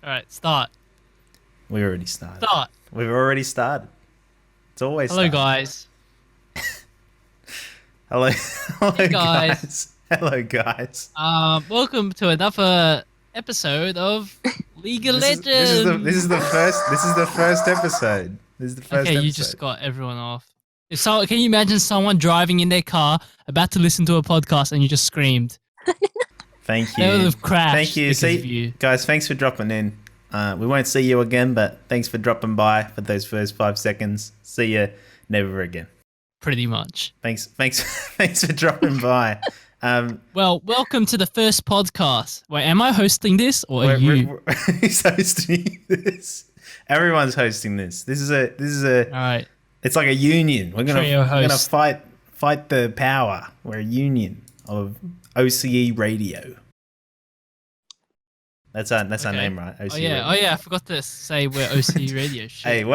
All right, start. We already started. Start. We've already started. It's always Hello, started. guys. Hello, hello, Hey, guys. guys. Hello, guys. Welcome to another episode of League of Legends. This is the first episode. This is the first Okay, episode. you just got everyone off. Can you imagine someone driving in their car about to listen to a podcast and you just screamed? Thank you. They would have crashed. Thank you. because of you. Guys, thanks for dropping in. We won't see you again, but thanks for dropping by for those first 5 seconds. See you never again. Pretty much. Thanks for dropping by. Well, welcome to the first podcast. Wait, am I hosting this or are you? Who's hosting this? Everyone's hosting this. This is a. All right. It's like a union. We're Trio gonna host. fight the power. We're a union of OCE Radio. That's our name, right? OCE Oh yeah. I forgot to say we're OCE Radio. Shit.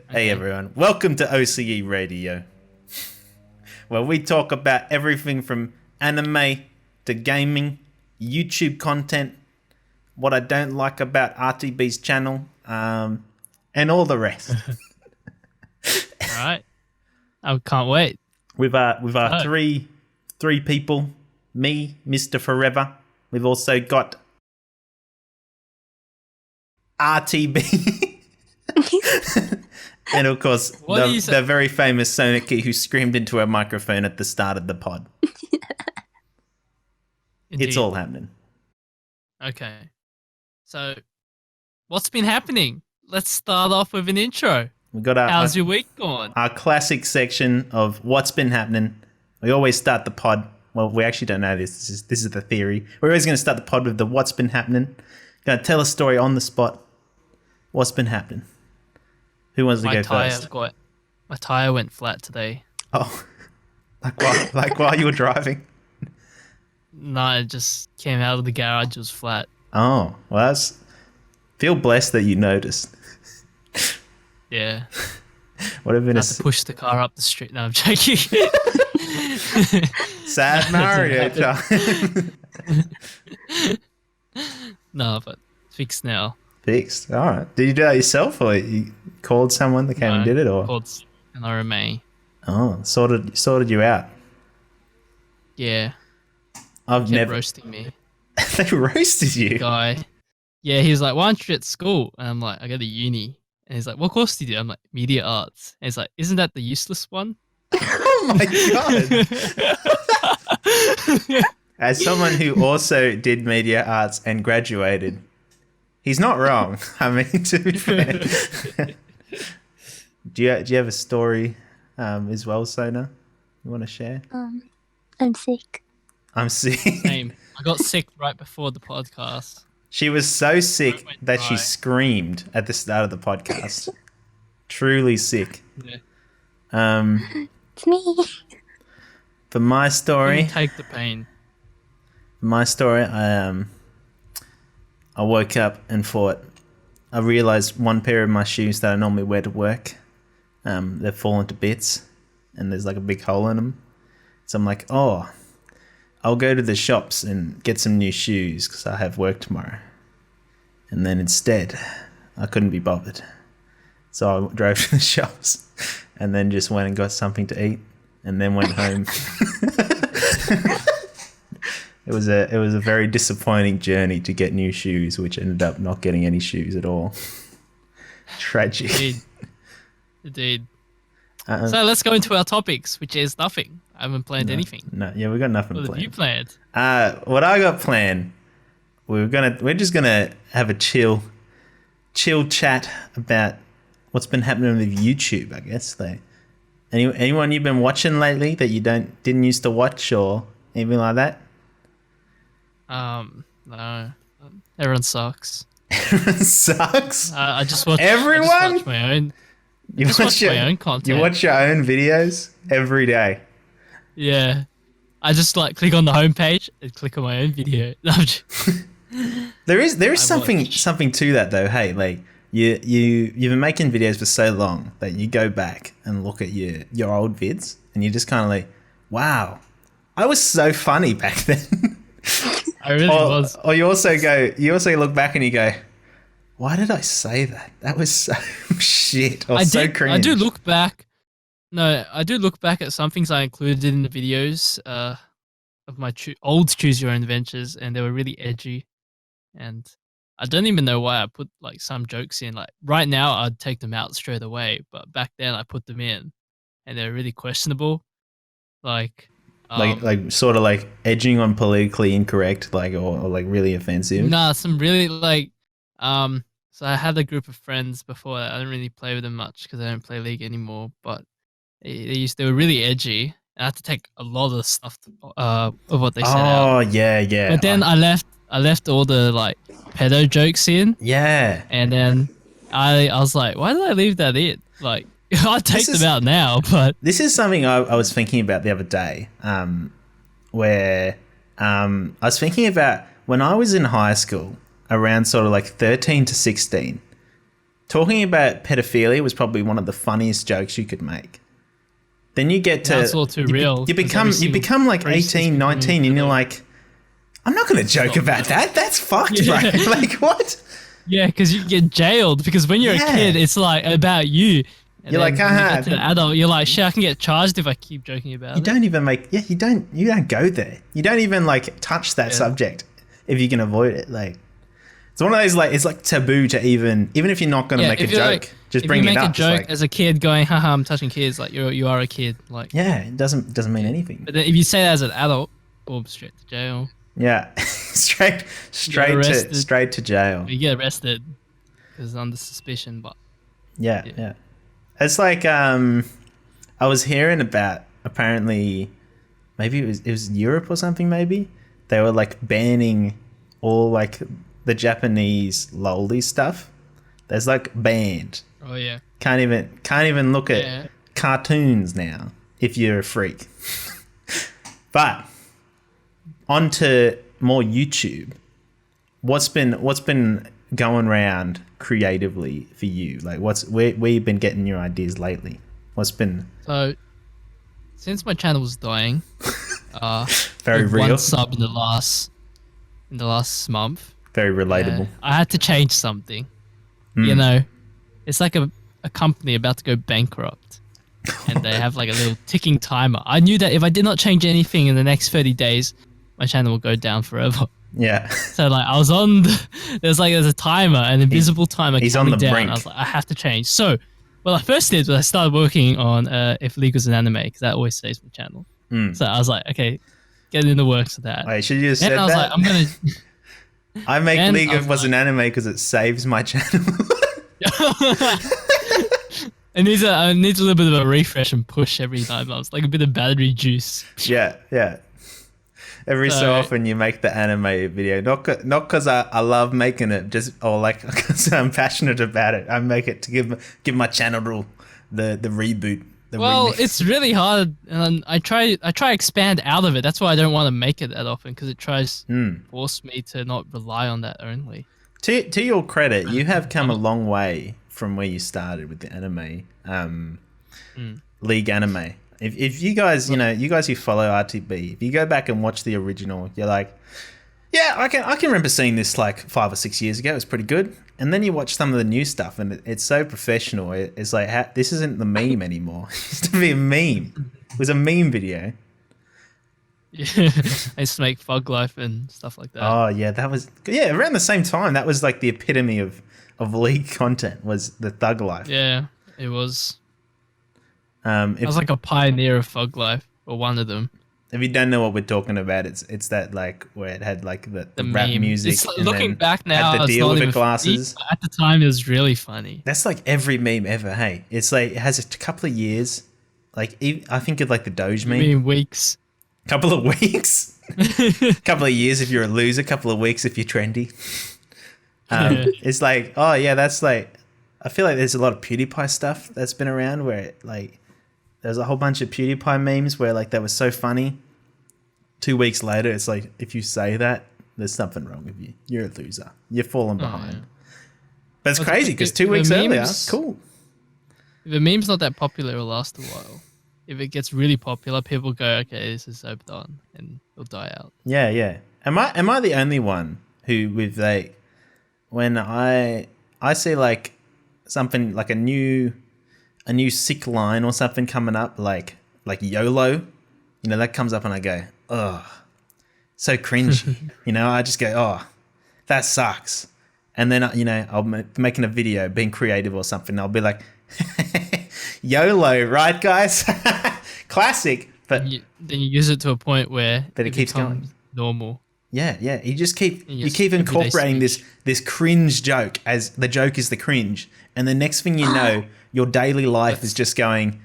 Hey everyone. Welcome to OCE Radio. Where we talk about everything from anime to gaming, YouTube content, what I don't like about RTB's channel, and all the rest. All right. I can't wait. With our three people, me, Mr4Eva. We've also got RTB. And of course, the very famous Sonakii who screamed into a microphone at the start of the pod. Indeed. It's all happening. Okay. So, what's been happening? Let's start off with an intro. We got How's your week going? our classic section of what's been happening. We always start the pod. Well, we actually don't know this. This is the theory. We're always going to start the pod with the what's been happening. Going to tell a story on the spot. What's been happening? Who wants to go first? My tire went flat today. Oh, like while you were driving? No, it just came out of the garage. It was flat. Oh, well, feel blessed that you noticed. Yeah. Would have been I had to push the car up the street. No, I'm joking. Sad Mario time. No, but fixed now. Fixed. All right. Did you do that yourself, or you called someone that came and did it, or? Called an RMA. Oh, sorted you out. Yeah. I've Kept never roasting me. They roasted you. Guy. Yeah, he was like, "Why aren't you at school?" And I'm like, "I go to uni." And he's like, "What course do you do?" I'm like, "Media arts." And he's like, "Isn't that the useless one?" Oh my god. As someone who also did media arts and graduated, he's not wrong. I mean, to be fair. Do you have a story as well, Sona? You want to share? I'm sick. I'm sick. Same. I got sick right before the podcast. She was so sick that she screamed at the start of the podcast. Truly sick. Yeah. It's me. For my story, Take the pain. I woke up and thought, I realized one pair of my shoes that I normally wear to work, they've fallen to bits and there's like a big hole in them. So I'm like, oh, I'll go to the shops and get some new shoes because I have work tomorrow. And then instead, I couldn't be bothered. So I drove to the shops and then just went and got something to eat and then went home. It was a very disappointing journey to get new shoes, which ended up not getting any shoes at all. Tragic. Indeed. So let's go into our topics, which is nothing. I haven't planned anything. No, yeah, we got nothing What planned. have you planned? What I got planned, we're just gonna have a chill chat about what's been happening with YouTube. I guess anyone you've been watching lately that you didn't used to watch or anything like that. No. Everyone sucks. Everyone sucks. I just watch. Everyone? I just watch my own. You watch my own content. You watch your own videos every day. Yeah. I just like click on the homepage and click on my own video. There is something to that though. Hey, like you've been making videos for so long that you go back and look at your old vids and you're just kind of like, wow, I was so funny back then. I really was. Or you also look back and you go, Why did I say that? That was so shit. Or I so did. cringe. I do look back. No, I do look back at some things I included in the videos of my old Choose Your Own Adventures, and they were really edgy. And I don't even know why I put like some jokes in. Like right now, I'd take them out straight away, but back then I put them in, and they're really questionable. Like, like sort of like edging on politically incorrect, like or like really offensive. nah, some really like, So I had a group of friends before. I don't really play with them much because I don't play League anymore. But they were really edgy. I had to take a lot of the stuff of what they said out. Oh yeah, yeah. But then I left all the like pedo jokes in, yeah. and then I was like, why did I leave that in? Like I'll take them out now, but This is something I was thinking about the other day, where I was thinking about when I was in high school, around sort of like 13 to 16, talking about pedophilia was probably one of the funniest jokes you could make. Then you get to that's all too real. You become like 18, 19, and you're like, I'm not going to joke about that. That's fucked, bro. Like what? Yeah, because you get jailed. Because when you're a kid, it's like about you. And you're like, when you get to an adult, you're like, shit, I can get charged if I keep joking about it. You don't even make, you don't go there. You don't even like touch that subject if you can avoid it. Like, it's one of those like, it's like taboo to even if you're not going to make a joke, just bring it up. If you make a joke like, as a kid going, haha, I'm touching kids, like you are a kid. Like, yeah, it doesn't mean anything. But then if you say that as an adult, boom, straight to jail. Yeah, straight to jail. You get arrested because under suspicion, but yeah. It's like I was hearing about, apparently maybe it was Europe or something, maybe they were like banning all like the Japanese lolly stuff. There's like banned. Oh yeah. Can't even look at cartoons now if you're a freak. But onto more YouTube. What's been going around creatively for you? Like where you been getting your ideas lately? What's been So since my channel was dying, very real. One sub in the last month. Very relatable. I had to change something. You know, it's like a company about to go bankrupt, and they have like a little ticking timer. I knew that if I did not change anything in the next 30 days, my channel will go down forever. Yeah. So like I was on, there's a timer, an invisible timer. He's coming on the down. brink. I was like, I have to change. So, what I first did was I started working on if League was an anime, because that always saves my channel. So I was like, okay, get in the works of that. Wait, should you have said and I was that? like, I'm gonna. I make League of was an anime because it saves my channel. It needs a little bit of a refresh and push every time. I was like a bit of battery juice. Yeah. Every so often you make the anime video, not because I love making it, or like because I'm passionate about it. I make it to give my channel the reboot. Well, it's really hard, and I try expand out of it. That's why I don't want to make it that often, because it tries force me to not rely on that only. To your credit, you have come a long way from where you started with the anime, League anime. If you guys, you guys who follow RTB, if you go back and watch the original, you're like, yeah, I can remember seeing this like 5 or 6 years ago. It was pretty good. And then you watch some of the new stuff, and it's so professional. It's like, this isn't the meme anymore. It used to be a meme. It was a meme video. Yeah, I used to make Fug Life and stuff like that. Oh yeah, that was around the same time. That was like the epitome of League content, was the Thug Life. Yeah, it was. I was like a pioneer of Fug Life, or one of them. If you don't know what we're talking about, it's that like where it had like the rap music. It's, looking back now, had the it's deal not with the even glasses. funny, at the time, it was really funny. That's like every meme ever. Hey, it's like it has a couple of years. Like I think of like the Doge meme. I mean weeks. Couple of weeks. Couple of years if you're a loser. Couple of weeks if you're trendy. It's like, oh yeah, that's like. I feel like there's a lot of PewDiePie stuff that's been around where it, like. There's a whole bunch of PewDiePie memes where like they were so funny. 2 weeks later, it's like, if you say that, there's something wrong with you. You're a loser. You're falling behind. Yeah. But it's crazy because 2 weeks earlier, cool. If a meme's not that popular, it'll last a while. If it gets really popular, people go, okay, this is so done, and it'll die out. Yeah. Am I the only one who with like when I I see like something like a new sick line or something coming up, like YOLO, that comes up and I go, oh, so cringy. I just go, oh, that sucks. And then, I'll making a video, being creative or something. I'll be like, YOLO, right, guys? Classic. But then you use it to a point where it keeps going becomes normal. Yeah. You Yes, keep incorporating speech. this cringe joke as the joke is the cringe. And the next thing you know, your daily life is just going,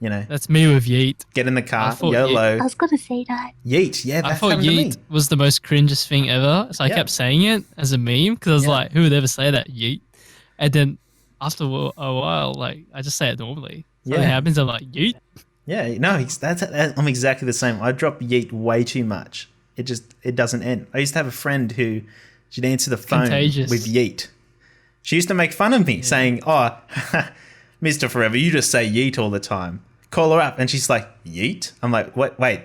That's me with yeet. get in the car, I YOLO, was gonna say that. yeet. Yeah, I that's thought happened to me. yeet was the most cringest thing ever, so I Yeah. kept saying it as a meme because I was Yeah. like, who would ever say that, yeet? And then after a while, like I just say it normally. Something Yeah. happens, I'm like, yeet. Yeah, no, I'm exactly the same. I drop yeet way too much. It doesn't end. I used to have a friend who she'd answer the phone Contagious. with yeet. She used to make fun of me, saying, "Oh, Mr4Eva, you just say yeet all the time." Call her up, and she's like, "Yeet." I'm like, "What? Wait,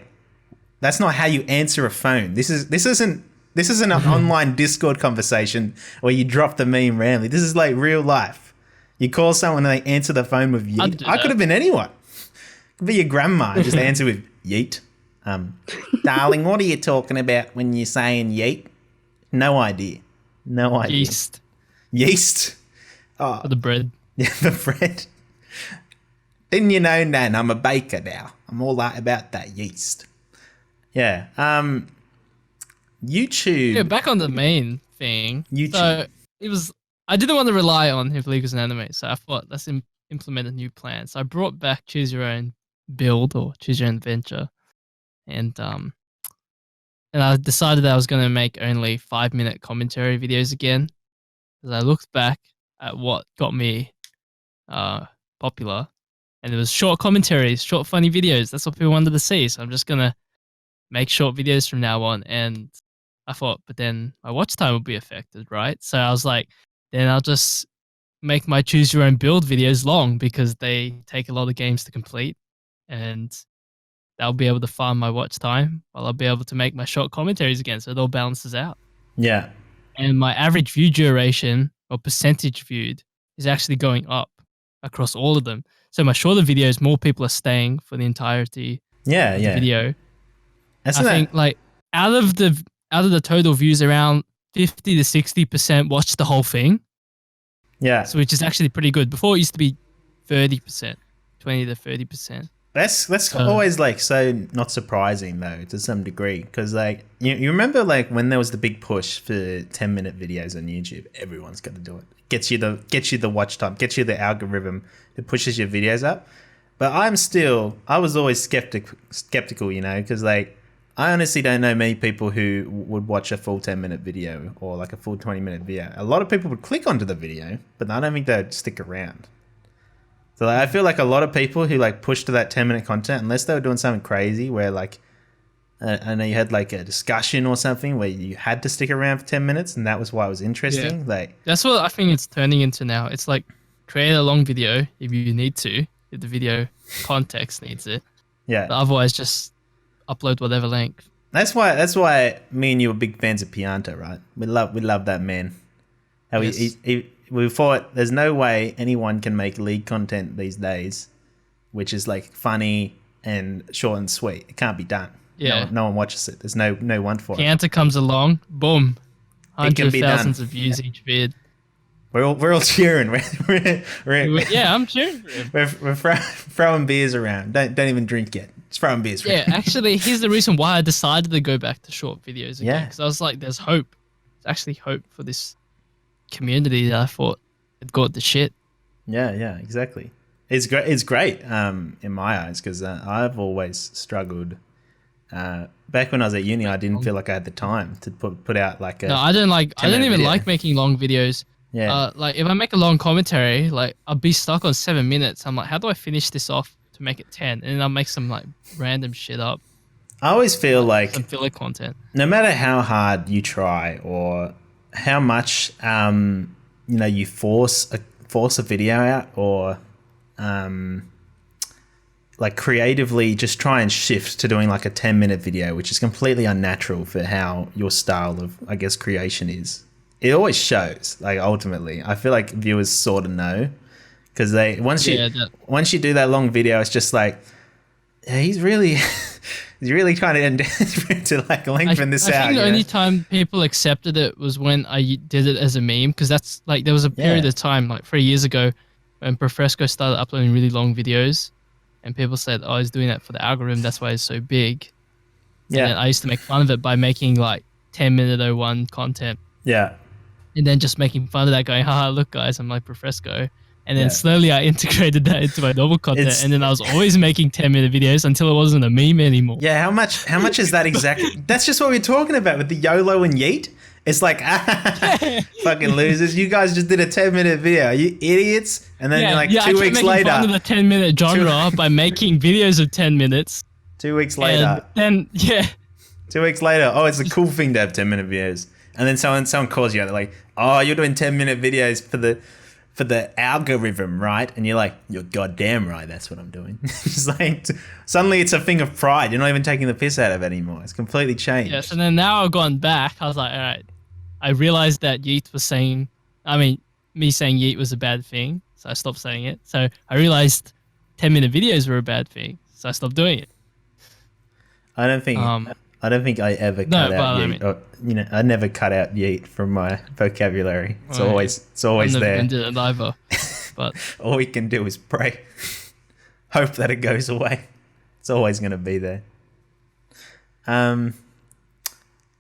that's not how you answer a phone. This isn't an online Discord conversation where you drop the meme randomly. This is like real life. You call someone and they answer the phone with I'd yeet. do I that. could have been anyone. Could be your grandma. Just answer with yeet. Darling, what are you talking about when you're saying yeet? No idea. No idea. Yeast Yeast. for the bread. Yeah, the bread. Didn't you know, Nan? I'm a baker now. I'm all about that yeast. Yeah. YouTube. Yeah, back on the main thing. YouTube. So it was. I didn't want to rely on if League was an anime, so I thought let's implement a new plan. So I brought back choose your own build or choose your own adventure, and I decided that I was going to make only 5-minute commentary videos again. Because I looked back at what got me popular, and it was short commentaries, short funny videos. That's what people wanted to see. So I'm just gonna make short videos from now on. And I thought, but then my watch time would be affected, right? So I was like, then I'll just make my choose your own build videos long because they take a lot of games to complete, and I'll be able to farm my watch time while I'll be able to make my short commentaries again. So it all balances out. Yeah. And my average view duration or percentage viewed is actually going up across all of them. So my shorter videos, more people are staying for the entirety Yeah. of the Yeah. video. Isn't I think like out of the total views, around 50 to 60% watch the whole thing. Yeah. So which is actually pretty good. Before it used to be 30%, 20 to 30%. That's always like so not surprising though to some degree because like you remember like when there was the big push for 10-minute videos on YouTube, everyone's got to do it. Gets you the watch time, gets you the algorithm that pushes your videos up. But I was always skeptical, because like I honestly don't know many people who would watch a full 10-minute video or like a full 20-minute video. A lot of people would click onto the video, but I don't think they'd stick around. So like, I feel like a lot of people who like push to that 10-minute content, unless they were doing something crazy where like, I know you had like a discussion or something where you had to stick around for 10 minutes and that was why it was interesting. Yeah. Like That's what I think it's turning into now. It's like create a long video if you need to, if the video context needs it. yeah, But otherwise just upload whatever length. that's why me and you were big fans of Pianta, right? We love that man. How Yes. we thought there's no way anyone can make League content these days, which is like funny and short and sweet. It can't be done. Yeah. No one watches it. There's no one for it. Pianta comes along, boom. It can Hundreds be of thousands done. of views each vid. We're all cheering. We're Yeah, I'm cheering for him. we're throwing beers around. Don't even drink yet. Just throwing beers Yeah, around. actually, here's the reason why I decided to go back to short videos again. Yeah. Because I was like, there's hope. There's actually hope for this community that I thought had got the shit. Yeah, exactly. It's great. It's great in my eyes because I've always struggled. Back when I was at uni, I didn't feel like I had the time to put out like a. No, I don't 10-minute even video. like making long videos. Yeah. Like if I make a long commentary, like I'll be stuck on 7 minutes. I'm like, how do I finish this off to make it 10? And then I'll make some like random shit up, I always feel like some filler content. no matter how hard you try or how much you force a video out or like creatively just try and shift to doing like a 10-minute video, which is completely unnatural for how your style of, I guess, creation is. it always shows. Like ultimately, I feel like viewers sort of know because once you do that long video, it's just like, yeah, he's really trying to like lengthen this out. I think the only time people accepted it was when I did it as a meme, because that's like there was a period of time like 3 years ago when Profresco started uploading really long videos, and people said, "Oh, he's doing that for the algorithm. That's why he's so big." Yeah, and then I used to make fun of it by making like 10-minute 01 content. Yeah. And then just making fun of that, going, haha, look guys, I'm like Profresco. And then slowly I integrated that into my normal content. And then I was always making 10-minute videos until it wasn't a meme anymore. Yeah, how much is that exactly? That's just what we're talking about with the YOLO and Yeet. It's like, fucking losers. You guys just did a 10-minute video. Are you idiots? And then like 2 weeks later. I making fun of the 10-minute genre by making videos of 10 minutes. 2 weeks later. And then, 2 weeks later, oh, it's a cool thing to have 10-minute videos. And then someone calls you out, they're like, oh, you're doing 10-minute videos for the algorithm, right? And you're like, you're goddamn right, that's what I'm doing. It's like, suddenly it's a thing of pride. You're not even taking the piss out of it anymore. It's completely changed. Yes, and then now I've gone back. I was like, all right. I realized that Yeet was saying, me saying Yeet was a bad thing. So I stopped saying it. So I realized 10-minute videos were a bad thing. So I stopped doing it. I don't think I ever cut out Yeet. I never cut out Yeet from my vocabulary. It's always I've there. never did it either. But all we can do is pray, hope that it goes away. It's always going to be there. Oh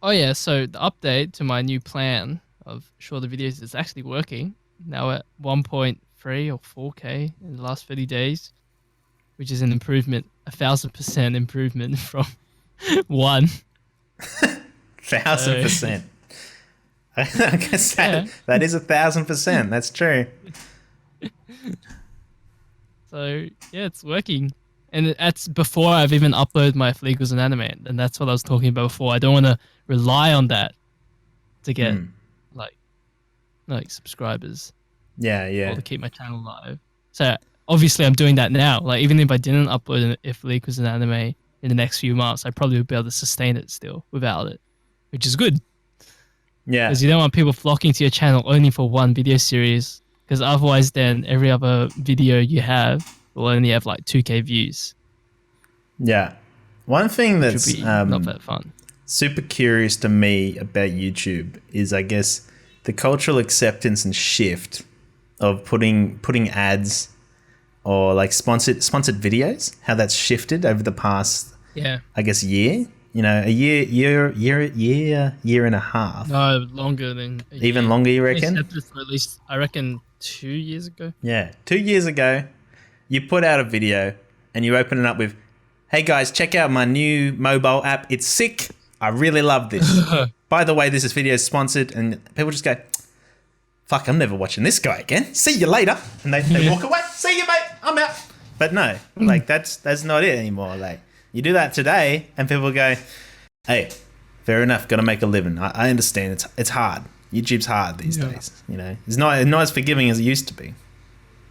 yeah, so the update to my new plan of shorter videos is actually working. Now at 1.3 or 4K in the last 30 days, which is an improvement, 1,000% improvement from 1. 1,000%. I guess that is 1,000%. That's true. So yeah, it's working. And that's before I've even uploaded my Fleagles and Anime. And that's what I was talking about before. I don't want to rely on that to get like subscribers. Yeah. Or to keep my channel alive. So obviously I'm doing that now. Like even if I didn't upload Fleagles and Anime in the next few months, I probably would be able to sustain it still without it, which is good. Yeah. Because you don't want people flocking to your channel only for one video series. Because otherwise then every other video you have will only have like 2K views. Yeah. One thing that's not that fun. Super curious to me about YouTube is, I guess, the cultural acceptance and shift of putting ads or like sponsored videos, how that's shifted over the past, I guess, year. You know, a year and a half. No, longer than a even year. Longer, you reckon? At least, I reckon 2 years ago. Yeah, 2 years ago, you put out a video and you open it up with, "Hey guys, check out my new mobile app. It's sick. I really love this. By the way, this video is sponsored," and people just go, "Fuck, I'm never watching this guy again. See you later." And they walk away. "See you, mate. I'm out." But no, like that's not it anymore. Like you do that today and people go, "Hey, fair enough, gotta make a living. I understand it's hard. YouTube's hard these days. You know, it's not as forgiving as it used to be.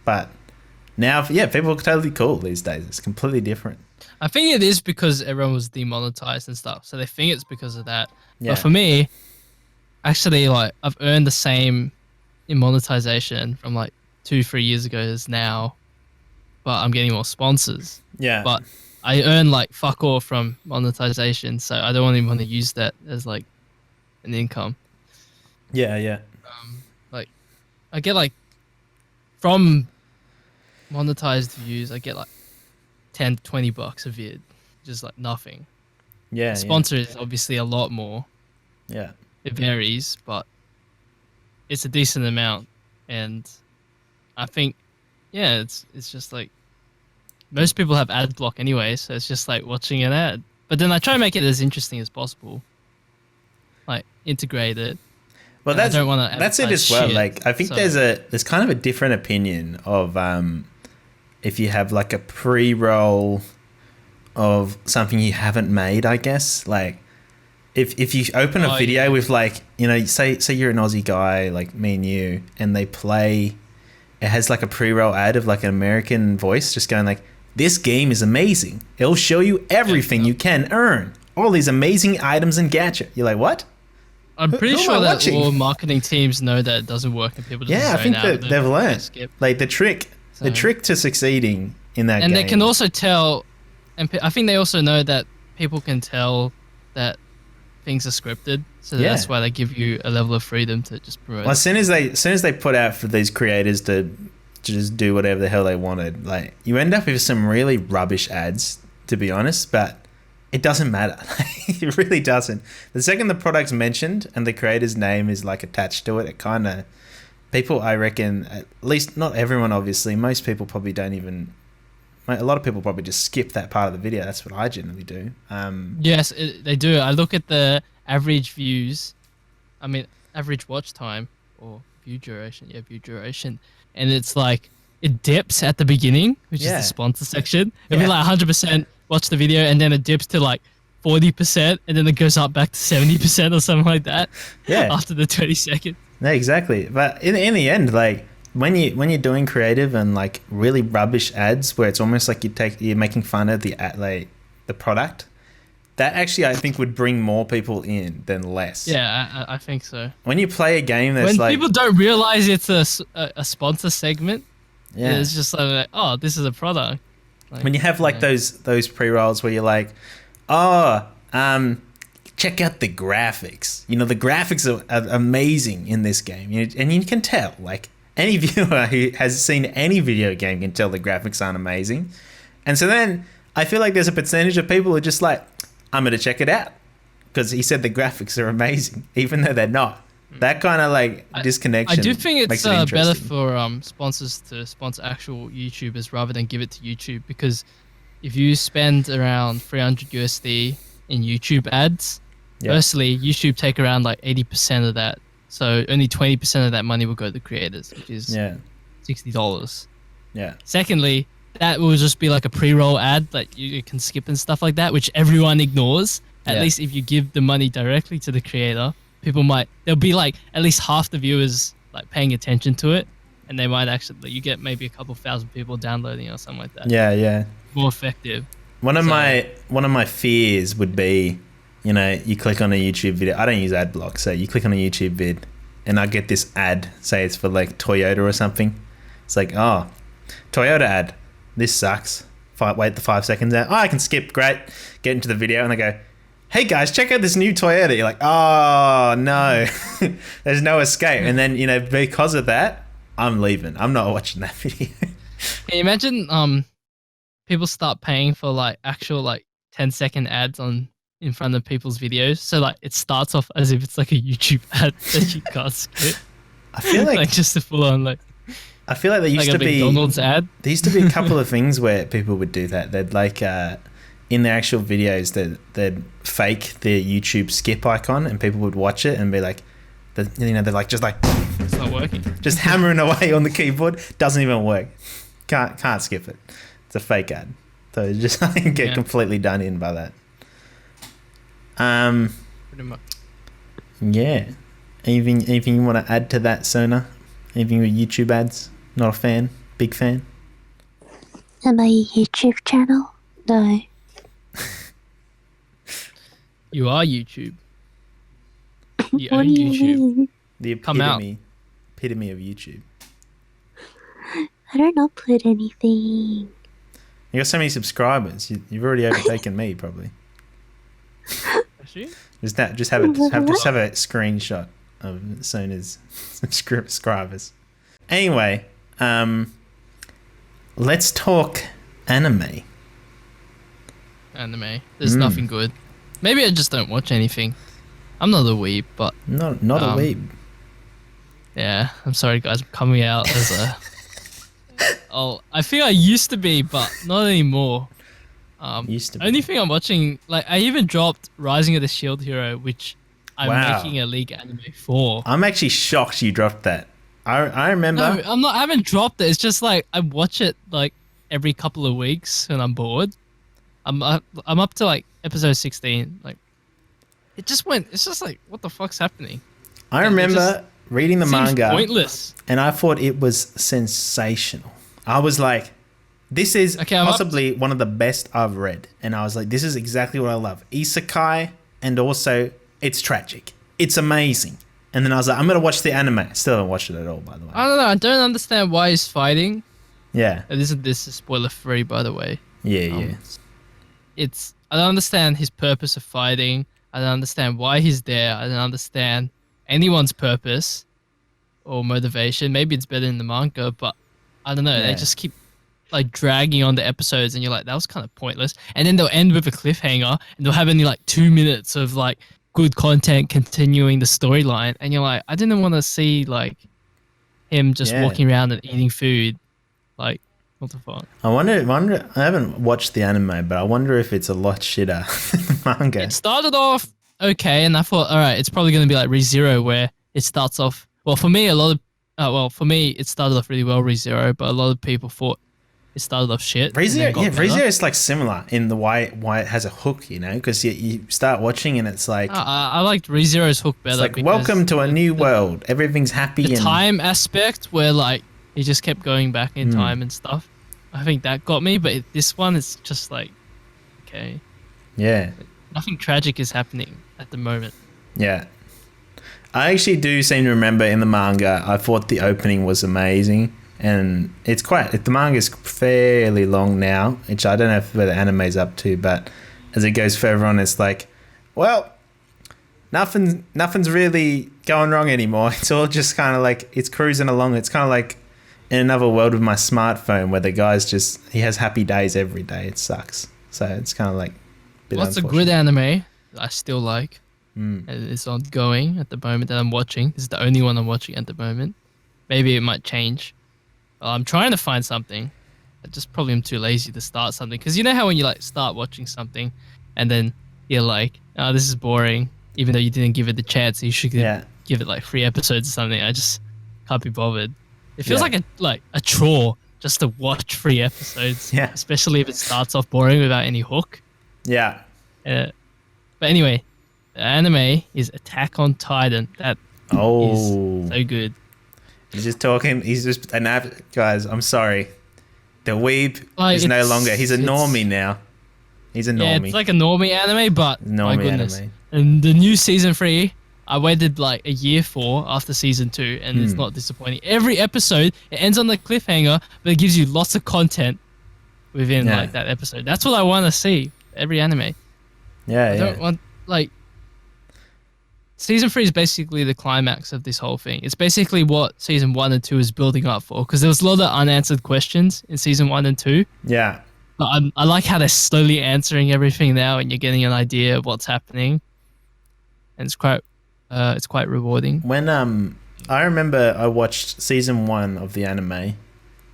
But now, people are totally cool these days. It's completely different. I think it is because everyone was demonetized and stuff, so they think it's because of that. Yeah. But for me, actually, like I've earned the same in monetization from like 2-3 years ago as now, but I'm getting more sponsors. Yeah. But I earn like fuck all from monetization, so I don't even want to use that as like an income. Yeah. Like I get like from monetized views, I get like $10 to $20 a vid, just like nothing. Yeah. Sponsor is obviously a lot more. Yeah. It varies, but it's a decent amount, and I think, it's just like most people have ad block anyway, so it's just like watching an ad. But then I try to make it as interesting as possible, like integrate it. Well, I don't want to. That's it as well. Like I think there's kind of a different opinion of if you have like a pre-roll of something you haven't made, I guess. Like if you open a video with like, you know, say you're an Aussie guy like me and you, and they play, it has like a pre-roll ad of like an American voice just going like, "This game is amazing. It'll show you everything you can earn. All these amazing items and gadgets." You're like, what? I'm pretty who am sure I that watching? all marketing teams know that it doesn't work and people just Yeah, I zone think out that of it, they've they learned. skip. Like the trick to succeeding in that And game. they can also tell, and I think they also know that people can tell that things are scripted, so that's why they give you a level of freedom to just promote. Well, as soon as they put out for these creators to just do whatever the hell they wanted, like you end up with some really rubbish ads, to be honest. But it doesn't matter. It really doesn't. The second the product's mentioned and the creator's name is like attached to it, it kind of people. I reckon, at least not everyone, obviously. Most people probably don't even. A lot of people probably just skip that part of the video. That's what I generally do. Yes, they do. I look at the average views. I mean, average watch time or view duration. Yeah, view duration. And it's like, it dips at the beginning, which is the sponsor section. It'll be like 100% watch the video, and then it dips to like 40%, and then it goes up back to 70% or something like that. Yeah. After the 20 seconds. No, exactly. But in the end, like when you're doing creative and like really rubbish ads where it's almost like you're making fun of the ad, like the product, that actually I think would bring more people in than less. Yeah, I think so. When you play a game that's when like people don't realize it's a sponsor segment, yeah, it's just like, oh, this is a product. Like, when you have like those pre-rolls where you're like, oh, check out the graphics. You know, the graphics are amazing in this game, and you can tell. Like any viewer who has seen any video game can tell the graphics aren't amazing. And so then I feel like there's a percentage of people who are just like, I'm going to check it out because he said the graphics are amazing, even though they're not. That kind of like disconnection. I do think it's better better for sponsors to sponsor actual YouTubers rather than give it to YouTube, because if you spend around 300 USD in YouTube ads, firstly, YouTube take around like 80% of that. So only 20% of that money will go to the creators, which is $60. Yeah. Secondly, that will just be like a pre-roll ad that you can skip and stuff like that, which everyone ignores. At least if you give the money directly to the creator, there'll be like at least half the viewers like paying attention to it, and they might actually, you get maybe a couple thousand people downloading or something like that. Yeah, yeah. More effective. One of my fears would be, you know, you click on a YouTube video. I don't use ad block, so you click on a YouTube vid, and I get this ad. Say it's for like Toyota or something. It's like, oh, Toyota ad. This sucks. Wait the 5 seconds out. Oh, I can skip. Great. Get into the video, and I go, hey guys, check out this new Toyota. You're like, oh no, there's no escape. And then, you know, because of that, I'm leaving. I'm not watching that video. Can you imagine people start paying for like actual like 10-second ads in front of people's videos? So like it starts off as if it's like a YouTube ad that you can't skip. I feel like just a full on I feel like there used like to a be McDonald's ad. There used to be a couple of things where people would do that. They'd like in their actual videos they'd fake their YouTube skip icon, and people would watch it and be like, they're like just like it's not working, just hammering away on the keyboard. Doesn't even work. Can't skip it. It's a fake ad. So you just get completely done in by that. Pretty much. Yeah. Anything you want to add to that, Sona? Anything with YouTube ads? Not a fan? Big fan? Am I a YouTube channel? No. You are YouTube. You What own do you YouTube. mean? The Come out. epitome of YouTube. I don't upload anything. You got so many subscribers. You've already overtaken me, probably. Actually? Just have a screenshot of Sona's subscribers. Anyway, let's talk anime. Anime. There's nothing good. Maybe I just don't watch anything. I'm not a weeb, but Not a weeb. yeah, I'm sorry guys, I'm coming out as a I think I used to be, but not anymore. Used to be. Only thing I'm watching, like I even dropped Rising of the Shield Hero, which I'm Wow. making a League anime for. I'm actually shocked you dropped that. I remember. No, I'm not. I haven't dropped it. It's just like I watch it like every couple of weeks when I'm bored. I'm up to like episode 16. Like it just went. It's just like what the fuck's happening? I remember reading the Seems manga, pointless. and I thought it was sensational. I was like, this is possibly one of the best I've read. And I was like, this is exactly what I love. Isekai, and also it's tragic. it's amazing. And then I was like, I'm going to watch the anime. I still haven't watched it at all, by the way. I don't know. I don't understand why he's fighting. Yeah. This is spoiler free, by the way. Yeah. I don't understand his purpose of fighting. I don't understand why he's there. I don't understand anyone's purpose or motivation. Maybe it's better in the manga, but I don't know. Yeah. They just keep like dragging on the episodes, and you're like, that was kind of pointless. And then they'll end with a cliffhanger, and they'll have only like 2 minutes of like good content continuing the storyline, and you're like, I didn't want to see like him just walking around and eating food. Like, what the fuck? I wonder. I haven't watched the anime, but I wonder if it's a lot shitter than the manga. It started off okay, and I thought, all right, it's probably going to be like ReZero, where it starts off. Well, for me, for me, it started off really well, ReZero, but a lot of people thought it started off shit. ReZero is like similar in the why it has a hook, you know, because you start watching and it's like I liked ReZero's hook better. It's like welcome to a new world. Everything's happy. The time aspect where like he just kept going back in time and stuff. I think that got me, but this one is just like, okay. Yeah. Nothing tragic is happening at the moment. Yeah. I actually do seem to remember in the manga, I thought the opening was amazing. And the manga's fairly long now, which I don't know where the anime's up to, but as it goes further on, it's like, well, nothing's really going wrong anymore. It's all just kind of like, it's cruising along. It's kind of like in another world with my smartphone where the guy's he has happy days every day. It sucks. So it's kind of like What's a good anime I still like? It's ongoing at the moment that I'm watching. This is the only one I'm watching at the moment. Maybe it might change. I'm trying to find something. I just probably am too lazy to start something. Because you know how when you like start watching something and then you're like, oh, this is boring. Even though you didn't give it the chance, you should give it like 3 episodes or something. I just can't be bothered. It feels like a chore just to watch 3 episodes. Yeah. Especially if it starts off boring without any hook. Yeah. But anyway, the anime is Attack on Titan. That is so good. He's just talking. He's just guys. I'm sorry. The Weeb is no longer. He's a normie now. He's a normie. Yeah, it's like a normie anime, but my goodness. Anime. And the new season 3, I waited like a year for after season 2, and it's not disappointing. Every episode, it ends on the cliffhanger, but it gives you lots of content within like that episode. That's what I want to see. Every anime. Yeah, I don't want like. Season 3 is basically the climax of this whole thing. It's basically what season 1 and 2 is building up for, because there was a lot of unanswered questions in season 1 and 2. Yeah. But I like how they're slowly answering everything now, and you're getting an idea of what's happening, and it's quite rewarding. When I remember I watched season 1 of the anime,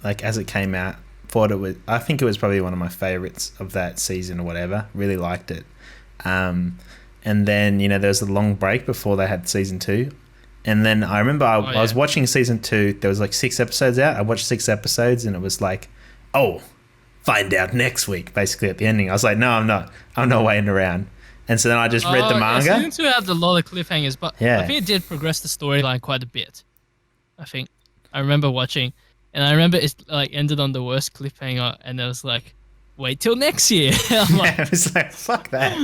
like as it came out. I think it was probably one of my favorites of that season or whatever. Really liked it. And then, you know, there was a long break before they had season 2. And then I remember I was watching season 2. There was like 6 episodes out. I watched 6 episodes and it was like, oh, find out next week, basically at the ending. I was like, no, I'm not. I'm not waiting around. And so then I just read the manga. Season 2 had a lot of cliffhangers, but I think it did progress the storyline quite a bit. I think. I remember watching, and I remember it like ended on the worst cliffhanger, and it was like, wait till next year. It was like, fuck that.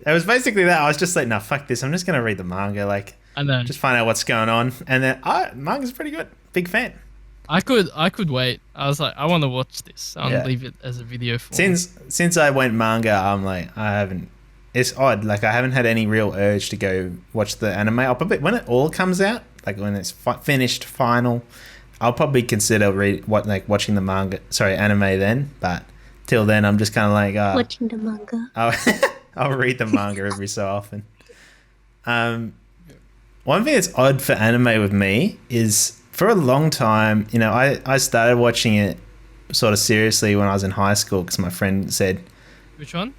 It was basically that. I was just like, no, fuck this. I'm just going to read the manga. Like, I know. Just find out what's going on. And then, manga's pretty good. Big fan. I could wait. I was like, I want to watch this. I'll leave it as a video form. Since I went manga, I'm like, it's odd. Like, I haven't had any real urge to go watch the anime. I'll probably, when it all comes out, like when it's finished, final, I'll probably consider watching the anime then. But till then, I'm just kind of like watching the manga. I'll read the manga every so often. One thing that's odd for anime with me is for a long time, you know, I started watching it sort of seriously when I was in high school because my friend said, which one?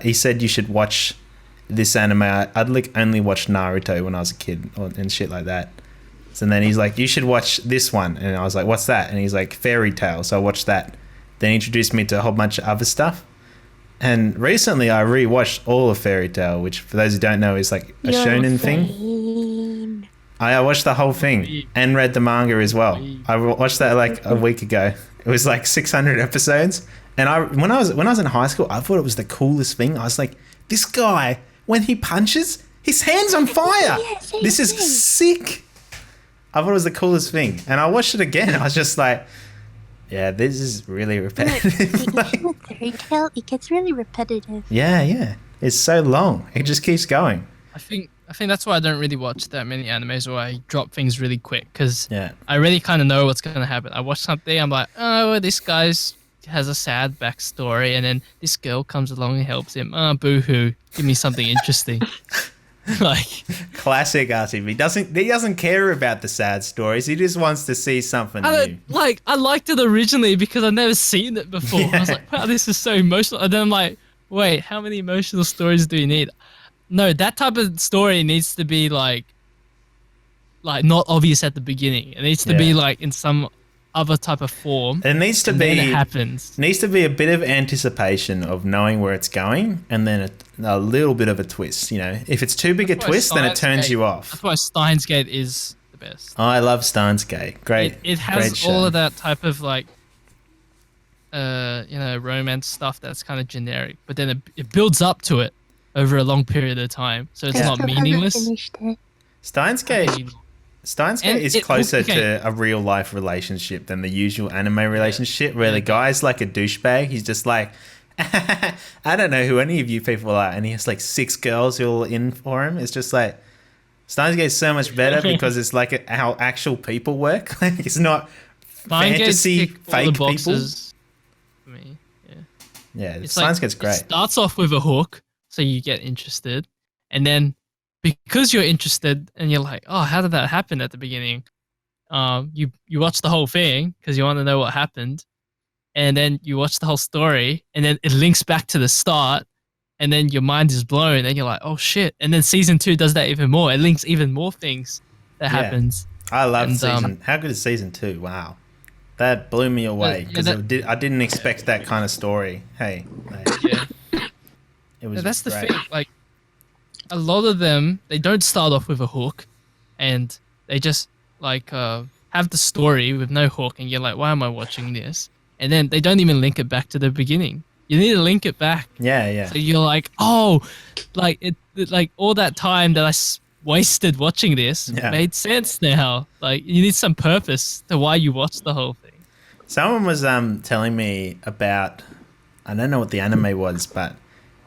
He said you should watch this anime. I'd like only watched Naruto when I was a kid and shit like that. So then he's like, you should watch this one. And I was like, what's that? And he's like, Fairy Tail. So I watched that. Then he introduced me to a whole bunch of other stuff. And recently I rewatched all of Fairy Tail, which for those who don't know is like a shonen thing. I watched the whole thing and read the manga as well. I watched that like a week ago. It was like 600 episodes. And when I was in high school, I thought it was the coolest thing. I was like, this guy, when he punches, His hand's on fire. Yeah, same This is thing. sick. I thought it was the coolest thing. And I watched it again. I was just like, yeah, this is really repetitive. Like, With fairy tale, it gets really repetitive. yeah. It's so long. It just keeps going. I think that's why I don't really watch that many animes, or I drop things really quick because Yeah. I really kind of know what's gonna happen. I watch something, I'm like, oh, this guy's has a sad backstory, and then this girl comes along and helps him. Oh, boo-hoo! Give me something interesting. Like, Classic RTV. He doesn't care about the sad stories. He just wants to see something new. I liked it originally because I've never seen it before. I was like, wow, this is so emotional. And then I'm like, wait, how many emotional stories do you need? No, that type of story needs to be like not obvious at the beginning. It needs to be like in some other type of form. It needs to and be. then it happens. Needs to be a bit of anticipation of knowing where it's going, and then a little bit of a twist. You know, if it's too big a twist, then it turns you off. That's why Steins Gate is the best. I love Steins Gate. Great. It has great show. all of that type of like, romance stuff that's kind of generic, but then it builds up to it over a long period of time, so it's I not still meaningless. haven't finished it. Steins Gate. Steins Gate And is it- closer okay. to a real life relationship than the usual anime relationship, where the guy's like a douchebag. He's just like, I don't know who any of you people are, and he has like 6 girls who are all in for him. It's just like Steins Gate is so much better because it's like how actual people work. Like it's not Steins Gate fantasy tick all the fake people. boxes for me. Yeah. Yeah, It's Steins like, Gate's It great. starts off with a hook, so you get interested, and then because you're interested and you're like, oh, how did that happen at the beginning? You watch the whole thing because you want to know what happened, and then you watch the whole story, and then it links back to the start, and then your mind is blown, and you're like, oh shit! And then season 2 does that even more. It links even more things that Yeah. happens. I love And, season. How good is season 2? Wow, that blew me away because I didn't expect that kind of story. Hey, Yeah. it was. That's the great. thing. Like, a lot of them, they don't start off with a hook, and they just like have the story with no hook, and you're like, why am I watching this? And then they don't even link it back to the beginning. You need to link it back. Yeah. So you're like, oh, like like all that time that I wasted watching this made sense now. Like, you need some purpose to why you watch the whole thing. Someone was telling me about, I don't know what the anime was, but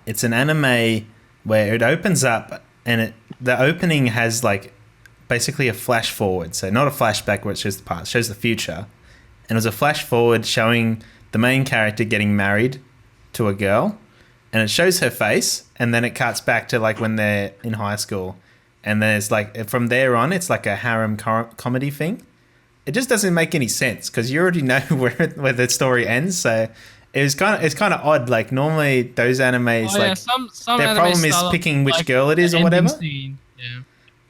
it's an anime where it opens up and the opening has like basically a flash forward. So not a flashback where it shows the past, it shows the future. And it was a flash forward showing the main character getting married to a girl, and it shows her face, and then it cuts back to like when they're in high school. And then it's like, from there on, it's like a harem comedy thing. It just doesn't make any sense because you already know where the story ends. So it's kind of odd. Like normally those animes, Some their anime problem is start off picking which like girl it is the or whatever. ending scene. Yeah.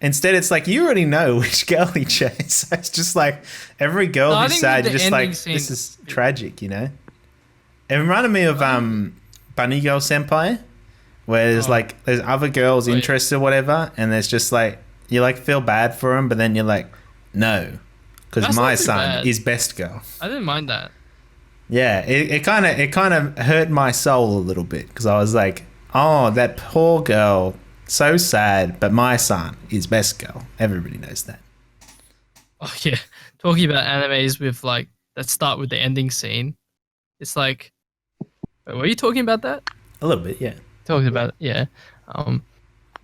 Instead, it's like you already know which girl he chose. So it's just like every girl No, I who's think sad, the you're just like, ending scene- this is tragic, you know? It reminded me of Bunny Girl Senpai, where there's other girls interested or whatever, and there's just like, you like feel bad for them, but then you're like, no, because That's my not too son bad. is best girl. I didn't mind that. Yeah, it kind of hurt my soul a little bit because I was like, oh, that poor girl, so sad, but my son is best girl. Everybody knows that. Oh yeah, talking about animes with like that start with the ending scene, it's like, wait, were you talking about that? A little bit, yeah. Talking about it, yeah.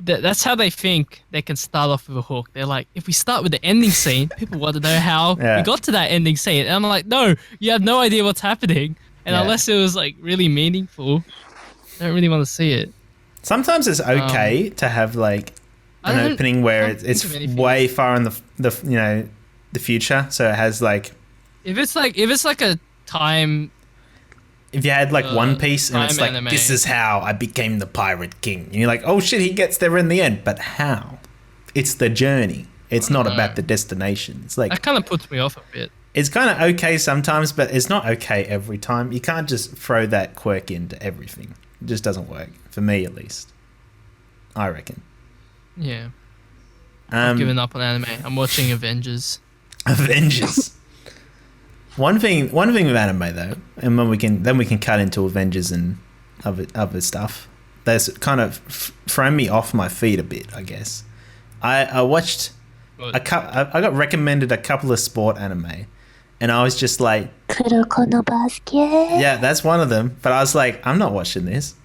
That's how they think they can start off with a hook. They're like, if we start with the ending scene, people want to know how we got to that ending scene. And I'm like, no, you have no idea what's happening. And unless it was like really meaningful, I don't really want to see it. Sometimes it's okay to have like an opening where it's way far in the future, so it has like if it's like a time. If you had like One Piece and it's like, anime. this is how I became the Pirate King, and you're like, oh shit, he gets there in the end, but how? It's the journey. It's not about the destination. It's like That kind of puts me off a bit. it's kind of okay sometimes, but it's not okay every time. You can't just throw that quirk into everything. It just doesn't work for me, at least. I reckon. Yeah. I've given up on anime. I'm watching Avengers. Avengers. One thing with anime though, and then we can cut into Avengers and other stuff. that's kind of thrown me off my feet a bit, I guess. I watched I got recommended a couple of sport anime, and I was just like, Kuroko no Basket. yeah, that's one of them. But I was like, I'm not watching this.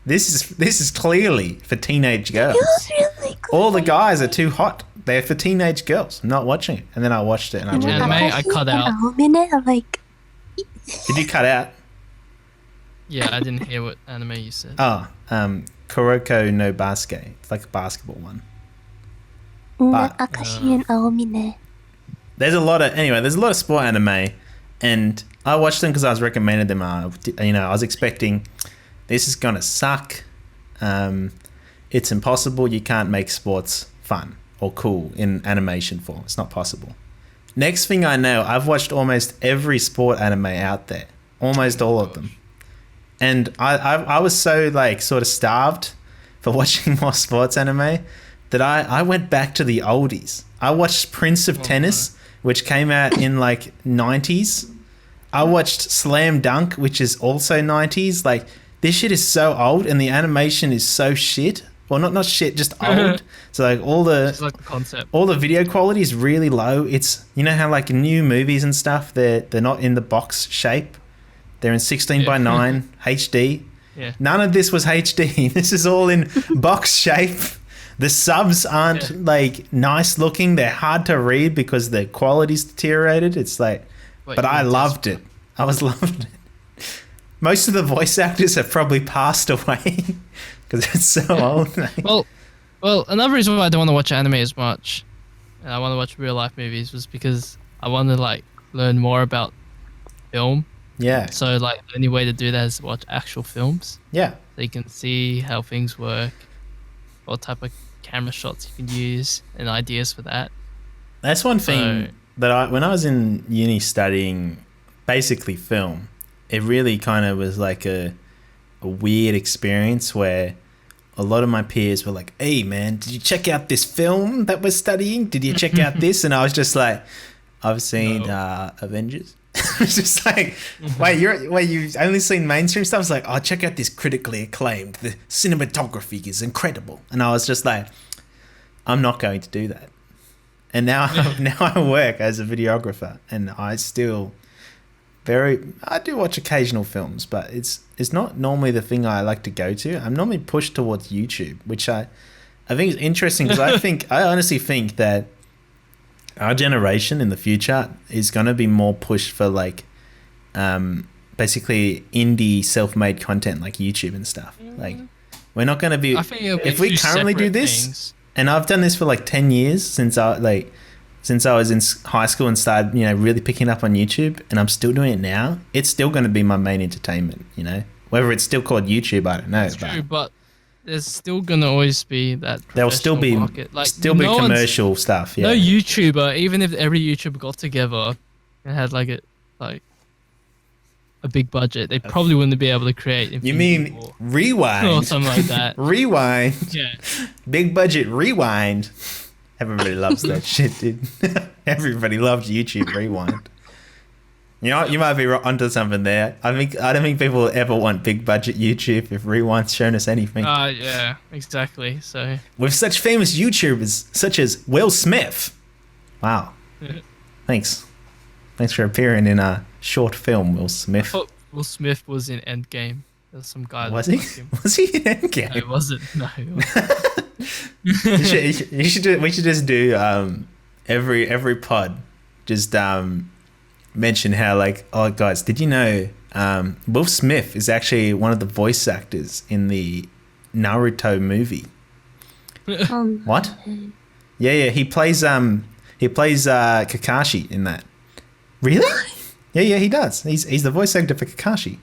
This is clearly for teenage girls. It was really good. All the guys are too hot. They're for teenage girls. I'm not watching it. And then I watched it, and I really Anime, liked I cut out. I'm like, it. Did you cut out? Yeah, I didn't hear what anime you said. Oh, Kuroko no Basket. It's like a basketball one. But- Akashi and Aomine. There's a lot of sport anime, and I watched them because I was recommended them. I was expecting this is gonna suck. It's impossible. You can't make sports fun or cool in animation form. It's not possible. Next thing I know, I've watched almost every sport anime out there, almost all of them, and I was so like sort of starved for watching more sports anime that I went back to the oldies. I watched Prince of Tennis, which came out in like 90s. I watched Slam Dunk, which is also 90s. Like, this shit is so old, and the animation is so shit. Well, not shit, just old. So like It's like the concept. all the video quality is really low. It's, you know how like new movies and stuff, they're not in the box shape. They're in 16 by 9 HD. Yeah. None of this was HD. This is all in box shape. The subs aren't like nice looking. They're hard to read because the quality's deteriorated. It's like, but I loved it. I was loving it. Most of the voice actors have probably passed away because it's so old. Well, another reason why I don't want to watch anime as much, and I want to watch real life movies, was because I want to like learn more about film. Yeah. So like the only way to do that is to watch actual films. Yeah. So you can see how things work, what type of camera shots you can use, and ideas for that. That's one thing that when I was in uni studying basically film, it really kind of was like a weird experience where a lot of my peers were like, hey man, did you check out this film that we're studying? Did you check out this? And I was just like, I've seen Avengers. It's just like, wait, you've only seen mainstream stuff? I was like, oh, check out this critically acclaimed. The cinematography is incredible. And I was just like, I'm not going to do that. And now I work as a videographer, and I still I do watch occasional films, but it's not normally the thing I like to go to. I'm normally pushed towards YouTube, which I think is interesting because I honestly think that our generation in the future is going to be more pushed for like basically indie self-made content like YouTube and stuff. Like, we're not going to be, if we currently do this things. And I've done this for like 10 years since I was in high school and started, really picking up on YouTube, and I'm still doing it now. It's still going to be my main entertainment, whether it's still called YouTube, I don't know. It's true, but there's still gonna always be that. There'll still be market. Like, still be commercial stuff. Yeah. No YouTuber, even if every YouTuber got together and had like a big budget, they probably wouldn't be able to create. You mean Rewind or something like that? Rewind. Yeah. Big budget Rewind. Everybody loves that shit, dude. Everybody loves YouTube Rewind. You might be onto something there. I don't think people will ever want big budget YouTube if Rewind's shown us anything. Yeah, exactly. So with such famous YouTubers such as Will Smith. Wow. Thanks for appearing in a short film, Will Smith. I thought Will Smith was in Endgame. There's some guy. Was he? Was he in Endgame? No, it wasn't. No. We should just do every pod just mention how, like, oh guys, did you know Will Smith is actually one of the voice actors in the Naruto movie? What? Yeah, he plays Kakashi in that. Really? Yeah, he does. He's the voice actor for Kakashi.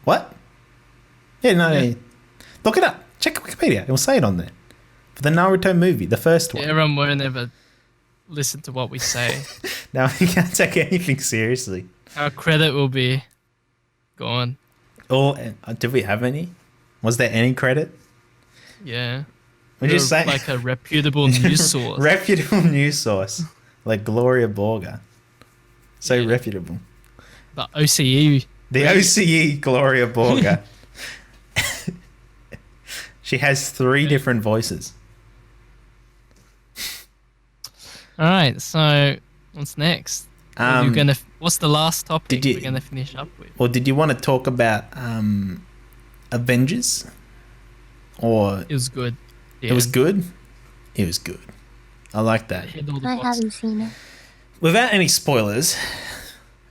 What? Yeah, no. Yeah. Look it up. Check Wikipedia. It will say it on there. For the Naruto movie, the first one. Yeah, everyone won't ever listen to what we say. Now we can't take anything seriously. Our credit will be gone. Did we have any? Was there any credit? Yeah. We just say like a reputable news source. Reputable news source, like Gloria Borger. So reputable. The OCE. The OCE Gloria Borger. She has 3 different voices. All right, so what's next? What's the last topic we're gonna finish up with? Or did you want to talk about Avengers? Or It was good. Yeah. it was good? It was good. I like that. Hit all the I boxes. haven't seen it. Without any spoilers,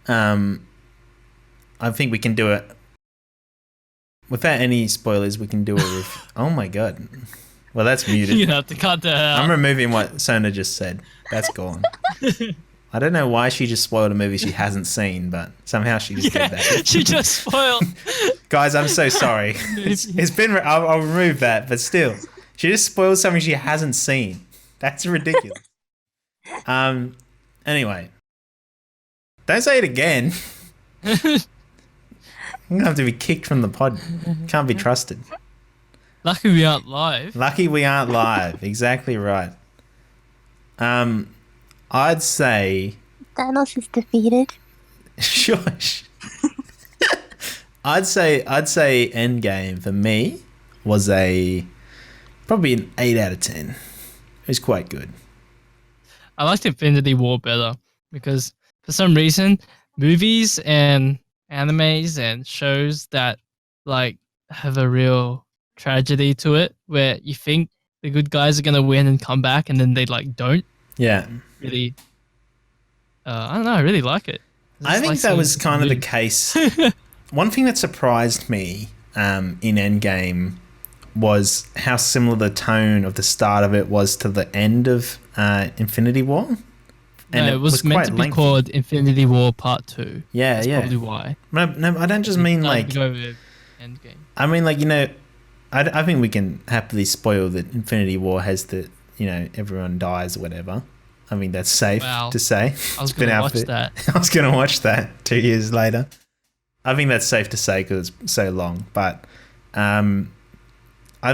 I think we can do it. Without any spoilers, we can do it with. Oh my god! Well, that's muted. You have to cut that out. I'm removing what Sona just said. That's gone. I don't know why she just spoiled a movie she hasn't seen, but somehow she just did that. She just spoiled. Guys, I'm so sorry. It's been. I'll remove that, but still, she just spoiled something she hasn't seen. That's ridiculous. Anyway, don't say it again. I'm gonna have to be kicked from the pod. Can't be trusted. Lucky we aren't live. Lucky we aren't live. Exactly right. I'd say. Thanos is defeated. Shush. I'd say Endgame for me was probably an 8 out of 10. It was quite good. I liked Infinity War better because for some reason, movies and animes and shows that like have a real tragedy to it, where you think the good guys are gonna win and come back, and then they like don't. Yeah. Really, I don't know. I really like it. I think that was kind of the case. One thing that surprised me in Endgame was how similar the tone of the start of it was to the end of Infinity War. And it was meant to be called Infinity War Part 2. Yeah, That's yeah. probably why. No, I don't just mean like. Go with Endgame. I mean, like, you know, I think we can happily spoil that Infinity War has the, you know, everyone dies or whatever. I mean, that's safe to say. I was going to watch that. I was going to watch that 2 years later. I think that's safe to say because it's so long. But I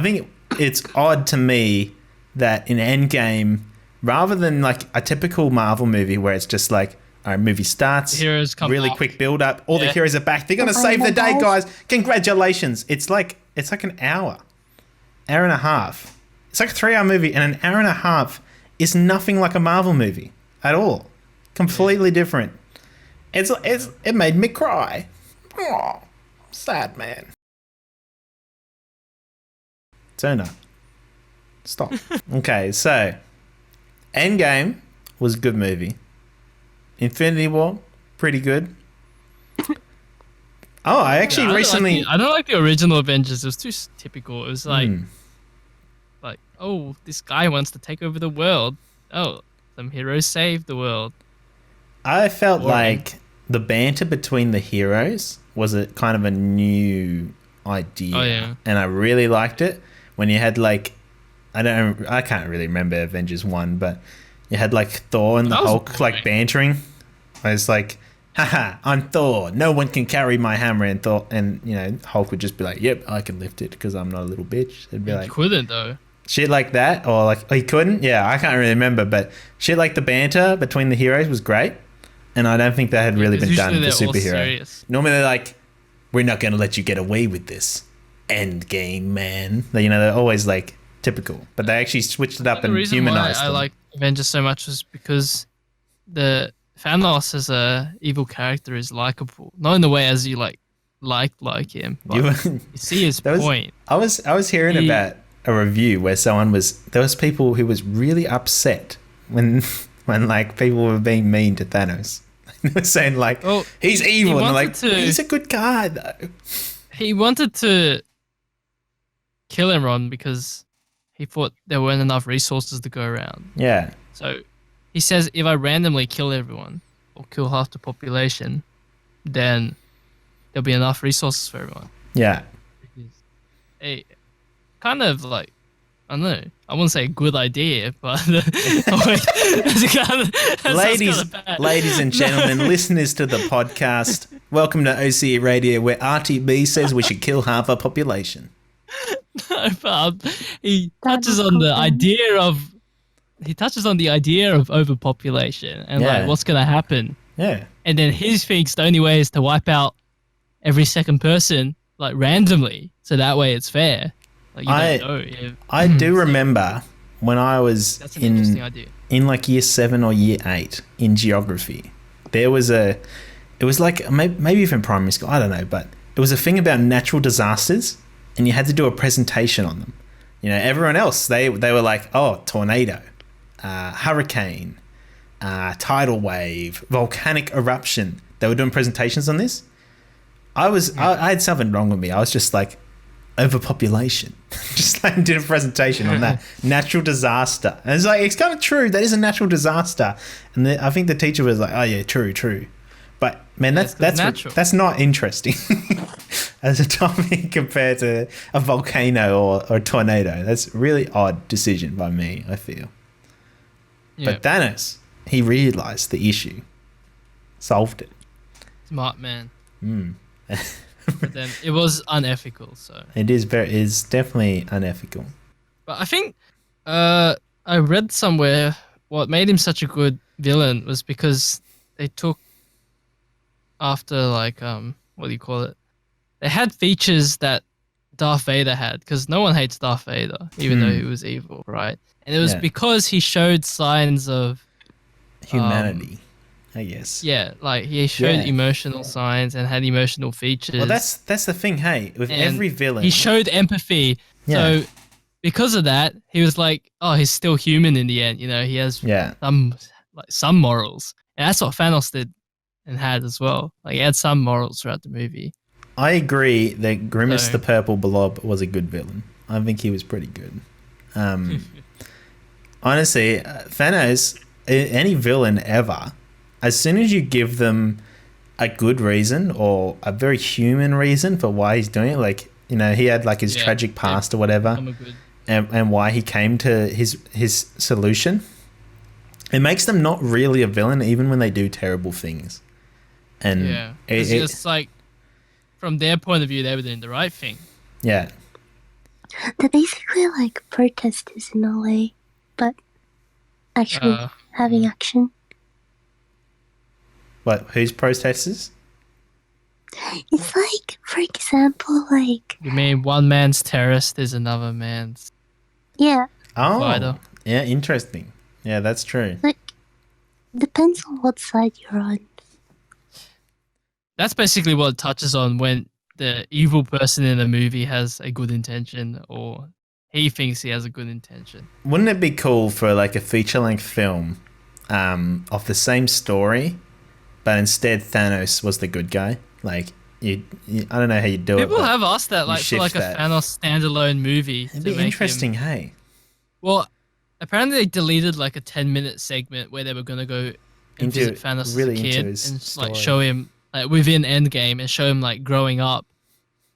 think it's odd to me that in Endgame, rather than like a typical Marvel movie where it's just like, all right, movie starts, The heroes come really back. quick build up, all the heroes are back, they're going to save the day, guys. Congratulations. It's like an hour and a half. It's like a 3-hour movie, and an hour and a half is nothing like a Marvel movie at all. Completely different. It made me cry. Oh, sad man. Zona. Stop. Okay, so Endgame was a good movie. Infinity War, pretty good. Oh, I actually recently. I don't like the original Avengers. It was too typical. It was like, oh, this guy wants to take over the world. Oh, some heroes saved the world. I felt like the banter between the heroes was a kind of a new idea. Oh, yeah. And I really liked it when you had like, I can't really remember Avengers 1, but you had like Thor and the Hulk like bantering. I was like, haha, I'm Thor. No one can carry my hammer. And Thor, and you know, Hulk would just be like, yep, I can lift it because I'm not a little bitch. It'd be He like, couldn't though. shit like that, or like, oh, he couldn't? Yeah, I can't really remember, but shit like the banter between the heroes was great. And I don't think that had really been done with the superhero. Normally they're like, we're not going to let you get away with this. Endgame, man. You know, they're always like typical, but they actually switched it up and humanized them. I like Avengers so much was because the Thanos as a evil character is likable, not in the way as you like him, but you see his point. I was hearing about a review where there was people who was really upset when like people were being mean to Thanos. They were saying like, he's evil, and they're like, he's a good guy though. He wanted to kill everyone because he thought there weren't enough resources to go around. Yeah. So he says, if I randomly kill everyone or kill half the population, then there'll be enough resources for everyone. Yeah. A kind of like, I don't know, I wouldn't say a good idea, but ladies and gentlemen, listeners to the podcast, welcome to OCE Radio, where RTB says we should kill half our population. No, but he touches on the idea of overpopulation and like what's gonna happen. Yeah. And then he thinks the only way is to wipe out every second person like randomly, so that way it's fair. Like, you don't know if I do so remember when I was that's an interesting idea. in like year 7 or year 8 in geography. There was it was like maybe even primary school, I don't know, but it was a thing about natural disasters, and you had to do a presentation on them. You know, everyone else they were like, oh, tornado, hurricane, tidal wave, volcanic eruption. They were doing presentations on this. I had something wrong with me. I was just like, overpopulation. Just like did a presentation on that natural disaster, and it's like, it's kind of true. That is a natural disaster, and I think the teacher was like, oh yeah, true. But man, that's not interesting as a topic compared to a volcano or a tornado. That's a really odd decision by me, I feel. Yeah. But Thanos, he realized the issue, solved it. Smart man. But then it was unethical, so it is definitely unethical. But I think I read somewhere what made him such a good villain was because they took after like what do you call it? They had features that Darth Vader had, because no one hates Darth Vader, even though he was evil, right? And it was because he showed signs of humanity. I guess. Yeah, like he showed emotional signs and had emotional features. Well, that's the thing, hey, with every villain. He showed empathy. Yeah. So because of that, he was like, oh, he's still human in the end. You know, he has some morals. And that's what Thanos did and had as well. Like, he had some morals throughout the movie. I agree that Grimace the Purple Blob was a good villain. I think he was pretty good. Honestly, Thanos, any villain ever, as soon as you give them a good reason or a very human reason for why he's doing it, like, you know, he had like his tragic past or whatever, and why he came to his solution, it makes them not really a villain even when they do terrible things. And it's like, from their point of view, they were doing the right thing. Yeah. They're basically like protesters in a way, but actually having action. What? Who's protesters? It's like, for example, like... You mean one man's terrorist is another man's... Yeah. Oh, fighter. Yeah, interesting. Yeah, that's true. Like, depends on what side you're on. That's basically what it touches on when the evil person in a movie has a good intention, or he thinks he has a good intention. Wouldn't it be cool for like a feature-length film of the same story, but instead Thanos was the good guy? Like, I don't know how you do it. People have asked that, like, for like a Thanos standalone movie. It'd be interesting, hey? Well, apparently they deleted like a 10-minute segment where they were going to go and visit Thanos as a kid and like show him like within Endgame and show him like growing up,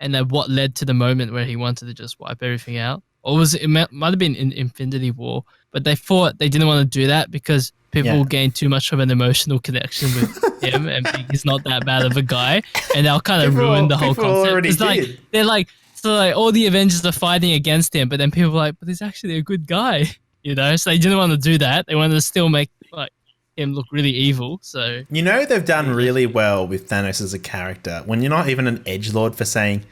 and then what led to the moment where he wanted to just wipe everything out. Or was it might have been in Infinity War, but they thought they didn't want to do that because people will gain too much of an emotional connection with him and think he's not that bad of a guy, and they'll kind of ruin the whole concept. It's like they're like, so like all the Avengers are fighting against him, but then people are like, but he's actually a good guy, you know? So they didn't want to do that. They wanted to still make like him look really evil. So, you know, they've done really well with Thanos as a character when you're not even an edgelord for saying,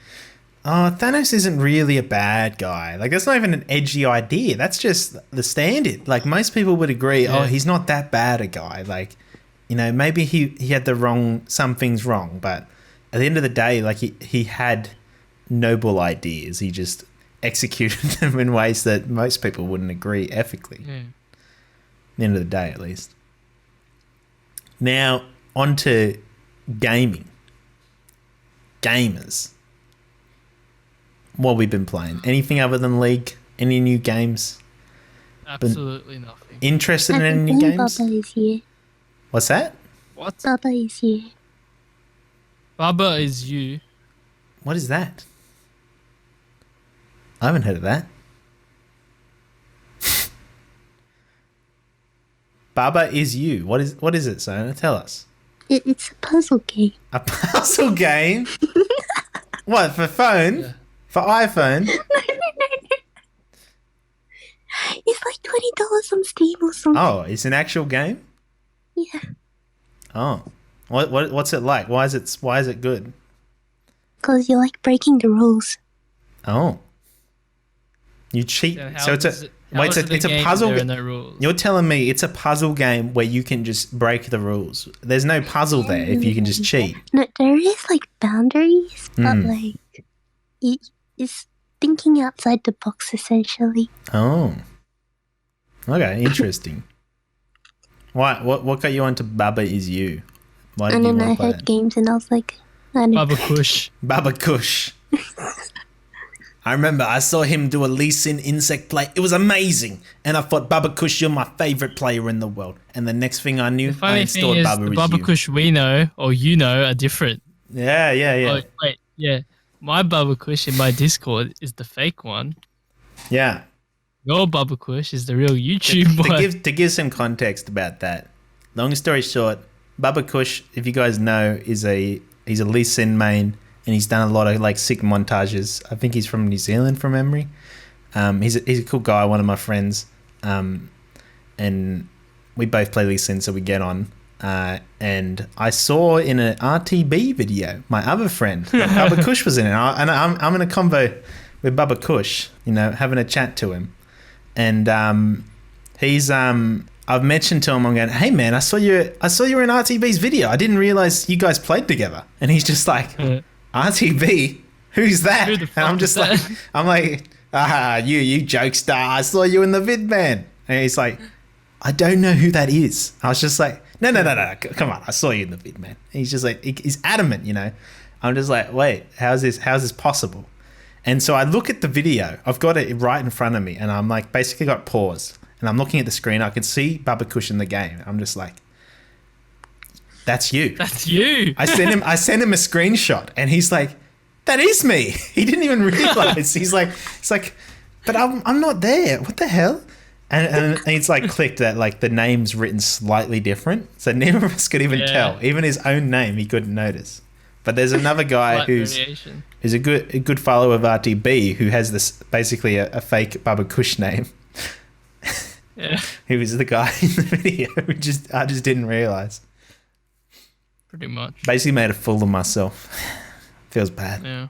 oh, Thanos isn't really a bad guy. Like, that's not even an edgy idea. That's just the standard. Like, most people would agree, oh, he's not that bad a guy. Like, you know, maybe he had some things wrong, but at the end of the day, like, he had noble ideas. He just executed them in ways that most people wouldn't agree ethically. Yeah. At the end of the day, at least. Now, on to gaming. Gamers. What we've been playing. Anything other than League? Any new games? Absolutely nothing. Interested in any new games? Baba is here. What's that? What? Baba is here. Baba is you. What is that? I haven't heard of that. Baba is you. What is it, Sona? Tell us. It's a puzzle game. A puzzle game? What, for phone? Yeah. For iPhone? No. It's like $20 on Steam or something. Oh, it's an actual game? Yeah. Oh. What's it like? Why is it good? Because you like breaking the rules. Oh. You cheat. Then So it's does a it- how wait. is it It's a game if puzzle. There are no rules. You're telling me it's a puzzle game where you can just break the rules. There's no puzzle there if you can just cheat. No, there is like boundaries, but like it's thinking outside the box essentially. Oh. Okay, interesting. What got you onto Baba Is You? Why did And you then I want to play heard it? games, and I was like, I don't Baba Kush. Baba Kush. I remember I saw him do a Lee Sin insect play. It was amazing. And I thought, Baba Kush, you're my favorite player in the world. And the next thing I knew, The I funny thing installed is, Baba the Is Baba You. Kush we know or you know are different. Yeah. Oh, wait, yeah. My Baba Kush in my Discord is the fake one. Yeah. Your Baba Kush is the real YouTube one. To give some context about that, long story short, Baba Kush, if you guys know, he's a Lee Sin main, and he's done a lot of like sick montages. I think he's from New Zealand from memory. He's a cool guy, one of my friends, and we both play Lee Sin, so we get on. And I saw in an RTB video, my other friend, Baba Kush was in it, and I'm in a convo with Baba Kush, having a chat to him, and he's I've mentioned to him, I'm going, hey man, I saw you in RTB's video. I didn't realize you guys played together. And he's just like, RTB? Who's that? Who the fuck and I'm just like, you jokester. I saw you in the vid, man. And he's like, I don't know who that is. I was just like, no, come on, I saw you in the vid, man. And he's just like, he's adamant, I'm just like, wait, how's this possible? And so I look at the video. I've got it right in front of me, and I'm like, basically got pause. And I'm looking at the screen. I can see Baba Kush in the game. I'm just like, that's you. That's you. I sent him a screenshot, and he's like, that is me. He didn't even realize. It's like, but I'm not there. What the hell? And it's like clicked that like the name's written slightly different, so neither of us could even tell. Even his own name, he couldn't notice. But there's another guy who's a good follower of RTB who has this basically a fake Baba Kush name. Yeah. He was the guy in the video who I just didn't realize. Pretty much. Basically made a fool of myself. Feels bad. Yeah.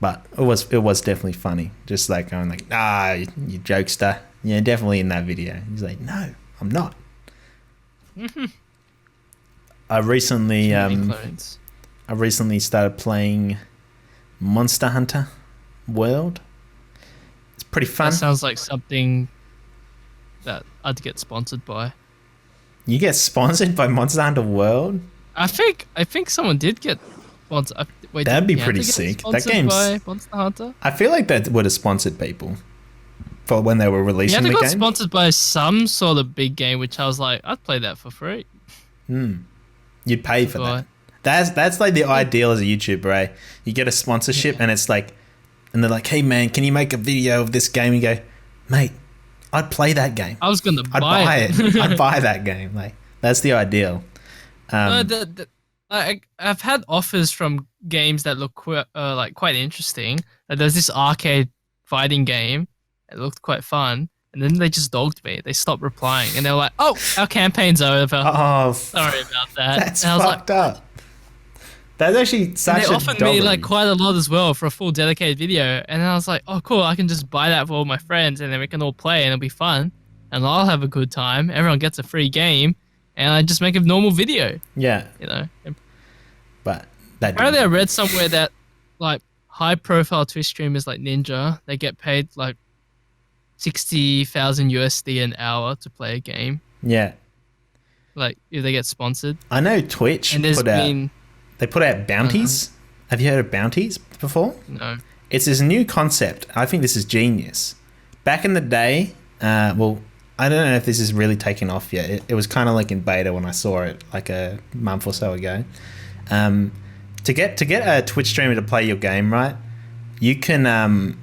But it was definitely funny. Just like going like, you jokester. Yeah, definitely in that video. He's like, no, I'm not. I recently started playing Monster Hunter World. It's pretty fun. That sounds like something that I'd get sponsored by. You get sponsored by Monster Hunter World? I think someone did get sponsored. Wait, that'd be pretty sick. That game's by Monster Hunter. I feel like that would have sponsored people for when they were releasing the game. Got sponsored by some sort of big game, which I was like, I'd play that for free. You'd pay for that. That's like the ideal as a YouTuber, eh? You get a sponsorship and it's like, and they're like, hey man, can you make a video of this game? You go, mate, I'd play that game. I was gonna buy it. I'd buy that game. Like that's the ideal. I've had offers from games that look quite interesting. There's this arcade fighting game. It looked quite fun, and then they just dogged me. They stopped replying, and they were like, "Oh, our campaign's over." Oh, sorry about that. That's fucked up. That's actually such a. They offered me like quite a lot as well for a full dedicated video, and I was like, "Oh, cool! I can just buy that for all my friends, and then we can all play, and it'll be fun, and I'll have a good time. Everyone gets a free game, and I just make a normal video." Yeah. But that. Apparently, I read somewhere that like high-profile Twitch streamers like Ninja, they get paid like 60,000 USD an hour to play a game. Yeah. Like if they get sponsored. I know Twitch they put out bounties. Have you heard of bounties before? No. It's this new concept. I think this is genius. Back in the day, well, I don't know if this is really taken off yet. It was kind of like in beta when I saw it like a month or so ago. To get a Twitch streamer to play your game, right? You can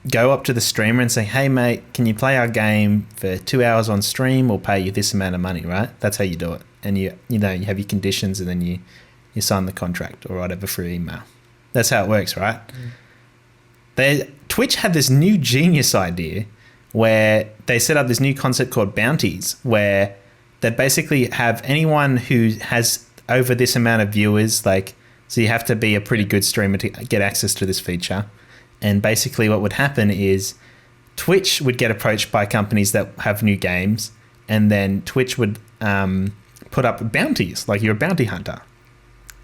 go up to the streamer and say, hey mate, can you play our game for 2 hours on stream? We'll pay you this amount of money, right? That's how you do it. And you have your conditions, and then you sign the contract or whatever through email. That's how it works, right? Twitch had this new genius idea where they set up this new concept called bounties, where they basically have anyone who has over this amount of viewers, like, so you have to be a pretty good streamer to get access to this feature. And basically what would happen is Twitch would get approached by companies that have new games, and then Twitch would put up bounties, like you're a bounty hunter.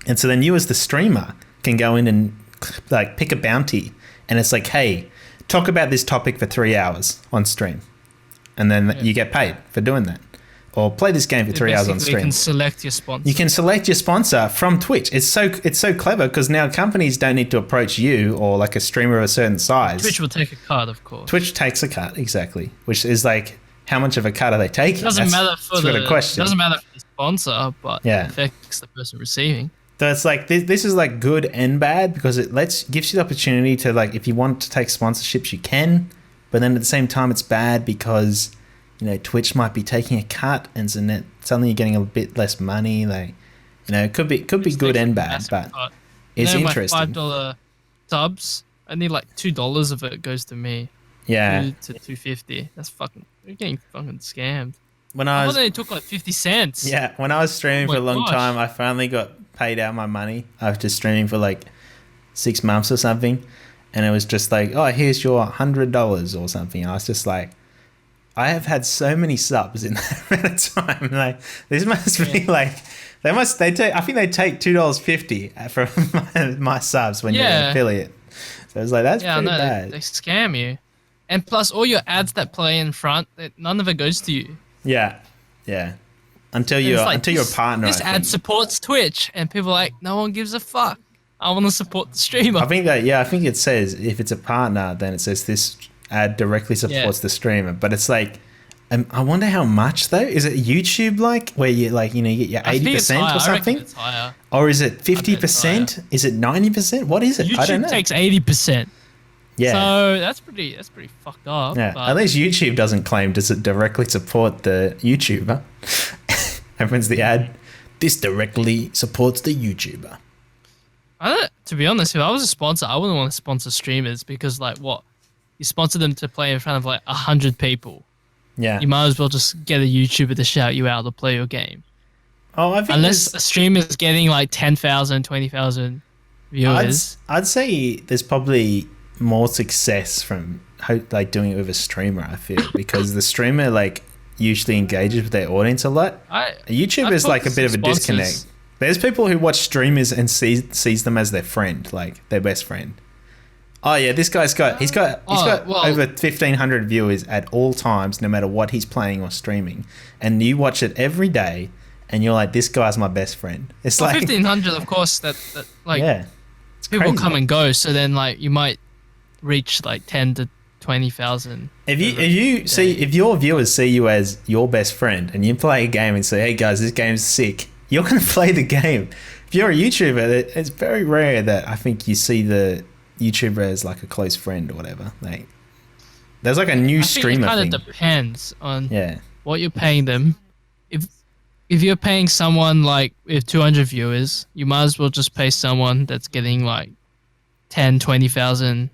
And so then you as the streamer can go in and like pick a bounty, and it's like, hey, talk about this topic for 3 hours on stream. And then you get paid for doing that. Or play this game for 3 hours on stream. You can select your sponsor. You can select your sponsor from Twitch. It's so clever because now companies don't need to approach you or like a streamer of a certain size. Twitch will take a cut, of course. Twitch takes a cut, exactly. Which is like, how much of a cut are they taking? It doesn't matter for the sponsor, but it affects the person receiving. So it's like this is like good and bad because it gives you the opportunity to, like, if you want to take sponsorships, you can, but then at the same time it's bad because, you know, Twitch might be taking a cut, and so suddenly you're getting a bit less money. Like, you know, it could be good and bad, but it's interesting. My $5 subs, I need like $2 of it goes to me. Yeah, $2 to $2.50. That's you're getting fucking scammed. When I thought they took like 50 cents. Yeah, when I was streaming for a long time, I finally got paid out my money after streaming for like 6 months or something, and it was just like, oh, here's your $100 or something. I was just like, I have had so many subs in that amount of time. Like, this must be like, I think they take $2.50 from my subs when you're an affiliate. So I was like, that's pretty bad. They scam you. And plus, all your ads that play in front, none of it goes to you. Yeah. Until you're a partner. This ad supports Twitch, and people are like, no one gives a fuck. I want to support the streamer. I think it says if it's a partner, then it says this ad directly supports the streamer. But it's like, I wonder how much though. Is it YouTube like where you like, you know, you get your 80% or something? It's higher. Or is it 50%? Is it 90%? What is it? YouTube I don't know. Takes 80%. Yeah. So that's pretty fucked up. Yeah. At least YouTube doesn't claim does it directly support the YouTuber. Opens the ad. This directly supports the YouTuber. To be honest, if I was a sponsor, I wouldn't want to sponsor streamers because, like, what? You sponsor them to play in front of like 100 people. Yeah. You might as well just get a YouTuber to shout you out to play your game. Oh, I think unless a streamer is getting like 10,000, 20,000 viewers. I'd say there's probably more success from like doing it with a streamer, I feel, because the streamer like usually engages with their audience a lot. A YouTuber is like a bit of a disconnect. There's people who watch streamers and sees them as their friend, like their best friend. Oh yeah, this guy's got over 1,500 viewers at all times, no matter what he's playing or streaming, and you watch it every day, and you're like, this guy's my best friend. It's like 1,500, of course. That like people crazy. Come and go, so then like you might reach like 10 to 20,000. If your viewers see you as your best friend and you play a game and say, hey guys, this game's sick, you're gonna play the game. If you're a YouTuber, it's very rare that I think you see the YouTuber as like a close friend or whatever. Like, there's like a new streamer thing. It kind of depends on what you're paying them. If you're paying someone like with 200 viewers, you might as well just pay someone that's getting like 10, 20,000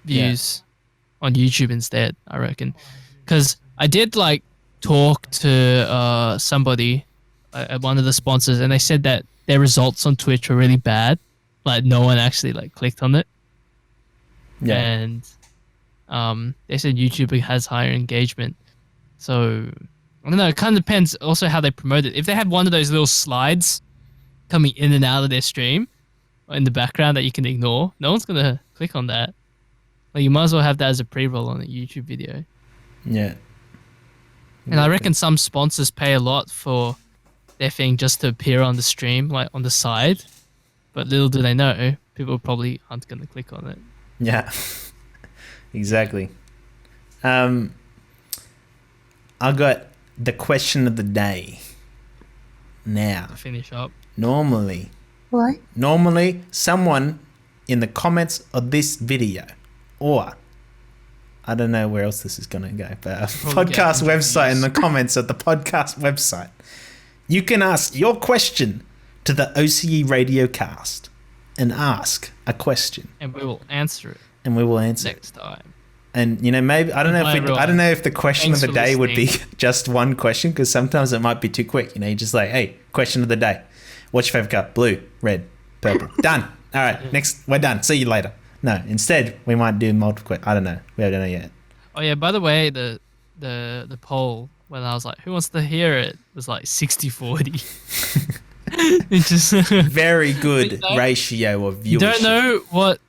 views on YouTube instead, I reckon. Because I did like talk to somebody at one of the sponsors, and they said that their results on Twitch were really bad. Like, no one actually like clicked on it. Yeah. And they said YouTube has higher engagement. So I don't know, it kind of depends also how they promote it. If they have one of those little slides coming in and out of their stream in the background that you can ignore, no one's gonna click on that. Like, you might as well have that as a pre-roll on a YouTube video. Yeah. And I reckon some sponsors pay a lot for their thing just to appear on the stream, like on the side. But little do they know, people probably aren't going to click on it. Yeah, exactly. I got the question of the day now. To finish up. Normally, someone in the comments of this video, or I don't know where else this is going to go, but a podcast website in the comments of the podcast website, you can ask your question to the OCE Radio Cast and ask a question, and we will answer it. Next time. And you know, maybe I don't know if the question of the day would be just one question, because sometimes it might be too quick. You know, you just like, hey, question of the day. What's your favorite color? Blue, red, purple. Done. All right, next. We're done. See you later. No, instead we might do multiple. I don't know. We don't know yet. Oh yeah, by the way, the poll when I was like, who wants to hear it, was like 60-40. It just Very good you know, ratio of you viewership. don't know what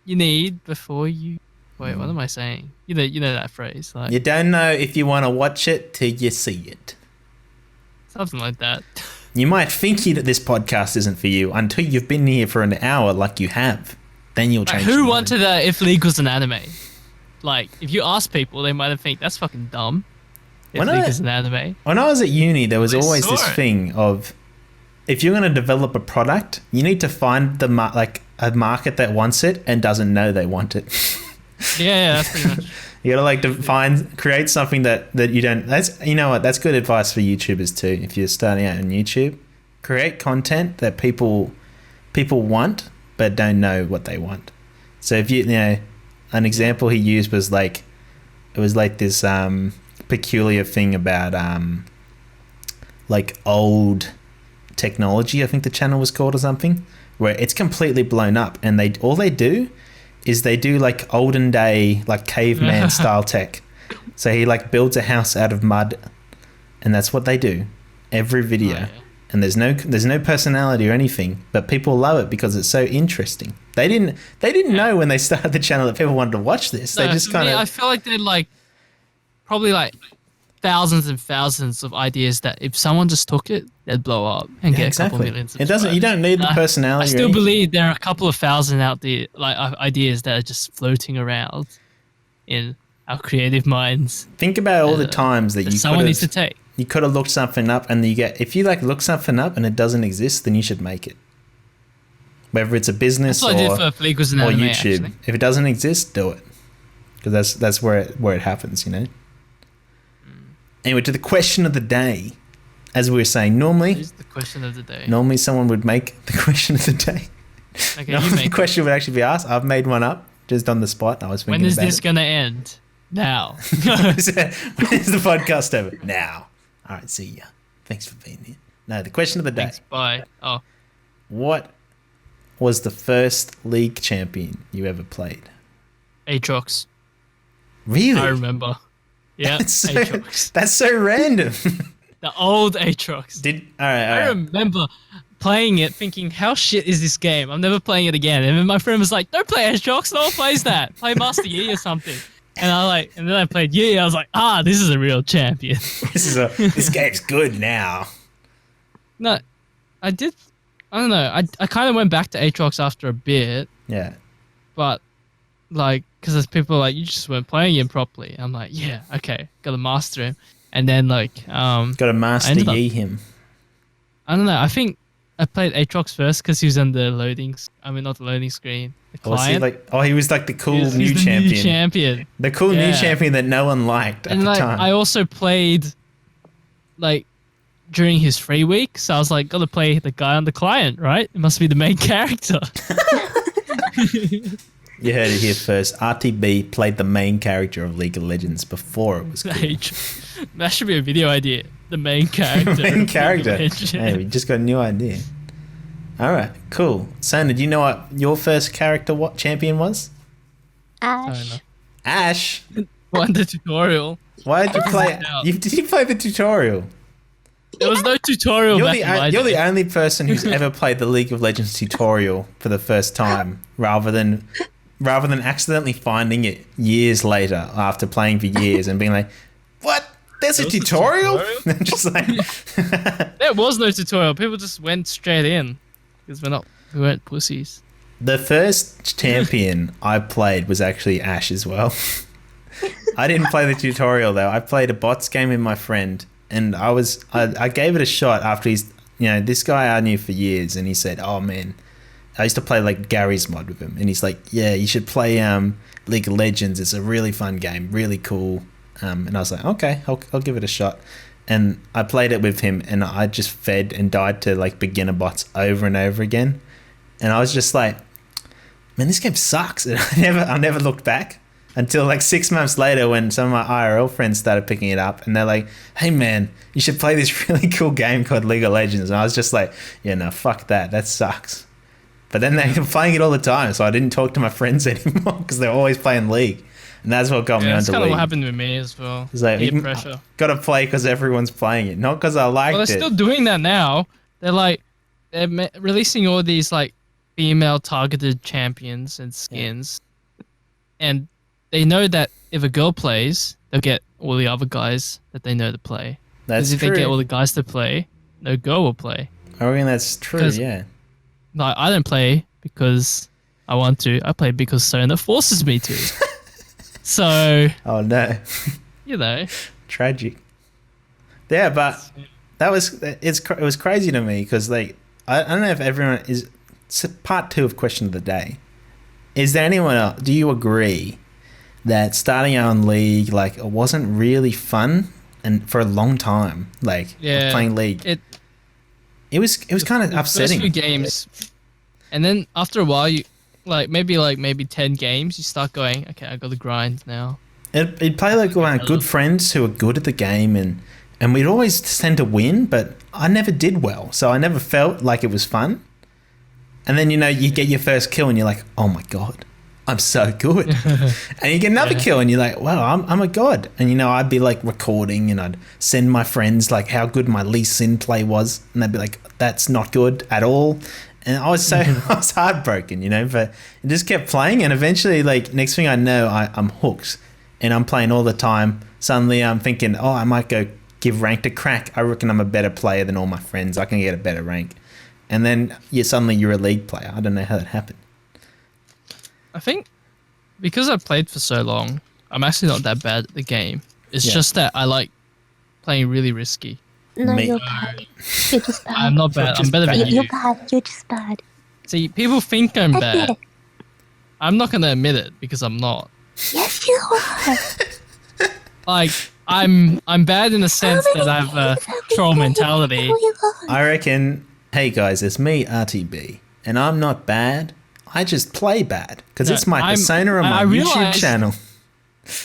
you need before you wait. What am I saying? You know that phrase, like You don't know if you want to watch it till you see it. something like that. You might think that this podcast isn't for you until you've been here for an hour like you have. Then you'll Like, change your who mind. wanted that if League was an anime? Like, if you ask people, they might think that's fucking dumb. If When League I- is an anime. When I was at uni, there was They always saw this it. thing of, if you're going to develop a product, you need to find the a market that wants it and doesn't know they want it. Yeah, that's pretty much. You gotta create something that you don't. You know what? That's good advice for YouTubers too. If you're starting out on YouTube, create content that people want but don't know what they want. So if you know, an example he used was like, it was like this peculiar thing about like old technology. I think the channel was called or something, where it's completely blown up, and all they do is they do like olden day, like caveman style tech. So he like builds a house out of mud, and that's what they do every video. Oh, yeah. And there's no personality or anything, but people love it because it's so interesting. They didn't know when they started the channel that people wanted to watch this. They No, just for me, kind I of feel like they're like probably like thousands and thousands of ideas that if someone just took it, they'd blow up and get a couple million It doesn't. You subscribers. don't need the I personality. or still anything. believe there are a couple of thousand out there, like ideas that are just floating around in our creative minds. Think about all the times that That you someone needs to take. you could have looked something up, and if you like look something up and it doesn't exist, then you should make it. Whether it's a business That's what I did for if League was an or anime, YouTube, actually. if it doesn't exist, do it, because that's where it happens, you know. Anyway, to the question of the day, as we were saying, normally Here's the question of the day. someone would make the question of the day. Okay, Normally you the make it. question would actually be asked. I've made one up just on the spot. I was thinking When is about this it. gonna end? Now. When is the podcast over? Now. All right, see ya. Thanks for being here. No, the question of the day. Thanks. Bye. Oh, What was the first league champion you ever played? Aatrox. Really? I remember. Yeah, Aatrox. That's so random. The old Aatrox. All right. I remember playing it thinking, how shit is this game? I'm never playing it again. And then my friend was like, don't play Aatrox. No one plays that. Play Master Yi or something. And and then I played Yi. I was like, this is a real champion. This game's good now. No, I don't know. I kind of went back to Aatrox after a bit, Yeah. but like, because there's people like, you just weren't playing him properly. I'm like, yeah, okay, gotta master him. And then like, Got to master ended up- Yi him. I don't know. I think I played Aatrox first because he was on the not the loading screen. The Was he client. he was like the cool He's new the champion. New champion. The cool new Yeah. champion that no one liked at And the like, time. I also played like during his free week, so I was like, gotta play the guy on the client, right? It must be the main character. You heard it here first. RTB played the main character of League of Legends before it was cool. That should be a video idea. The main character. Main of character. League of Legends. Hey, we just got a new idea. All right, cool. Sona, do you know what your first character champion was? I don't Ash. know. Ash. Won the tutorial. Why did you play? out. Did you play the tutorial? There was no tutorial You're back in my you're day. the only person who's ever played the League of Legends tutorial for the first time, rather than accidentally finding it years later after playing for years and being like, "What? There's a There was a tutorial?" tutorial? And just like There was no tutorial. People just went straight in because we weren't pussies. the first champion I played was actually Ash as well. I didn't play the tutorial though. I played a bots game with my friend, and I gave it a shot after this guy I knew for years, and he said, "Oh man, I used to play like Gary's mod with him," and he's like, "Yeah, you should play League of Legends. It's a really fun game, really cool." And I was like, "Okay, I'll give it a shot." And I played it with him, and I just fed and died to like beginner bots over and over again, and I was just like, "Man, this game sucks." And I never looked back until like 6 months later when some of my IRL friends started picking it up, and they're like, "Hey man, you should play this really cool game called League of Legends." And I was just like, "Yeah, no, fuck that sucks." But then they were playing it all the time, so I didn't talk to my friends anymore because they're always playing League. And that's what got me that's onto kind of what League. happened with me as well. It's like, Peer pressure. got to play because everyone's playing it, not because I liked Well, it. they're still doing that now. They're releasing all these like female targeted champions and skins, and they know that if a girl plays, they'll get all the other guys that they know to play. That's Because if true. they get all the guys to play, no girl will play. I reckon that's true, 'Cause- yeah. No, I don't play because I want to. I play because Sona forces me to. So, Oh, no. you know. Tragic. Yeah, but it was crazy to me because, like, I don't know if everyone is... It's part 2 of question of the day. Is there anyone else... Do you agree that starting out on League, like, it wasn't really fun and for a long time, like, playing League? It was kind of upsetting. First few games, and then after a while, you maybe 10 games, you start going, okay, I got the grind now. It'd play like with good friends who are good at the game, and we'd always tend to win, but I never did well, so I never felt like it was fun. And then, you know, you get your first kill and you're like, oh my god, I'm so good. And you get another kill and you're like, wow, I'm a god. And, you know, I'd be like recording and I'd send my friends like how good my Lee Sin play was, and they'd be like, that's not good at all. And I was I was heartbroken, you know, but I just kept playing, and eventually, like, next thing I know, I'm hooked and I'm playing all the time. Suddenly I'm thinking, oh, I might go give rank a crack. I reckon I'm a better player than all my friends. I can get a better rank. And then suddenly you're a League player. I don't know how that happened. I think because I've played for so long, I'm actually not that bad at the game. It's just that I like playing really risky. No, you're bad. You're just bad. I'm not bad. I'm better than you. You're bad. You're just bad. See, people think I'm Admit bad. it. I'm not going to admit it because I'm not. Yes, you are. Like, I'm bad in the sense that I have a troll mentality. No, you are. I reckon, hey guys, it's me, RTB, and I'm not bad. I just play bad because No, it's my persona on my I YouTube realize- channel.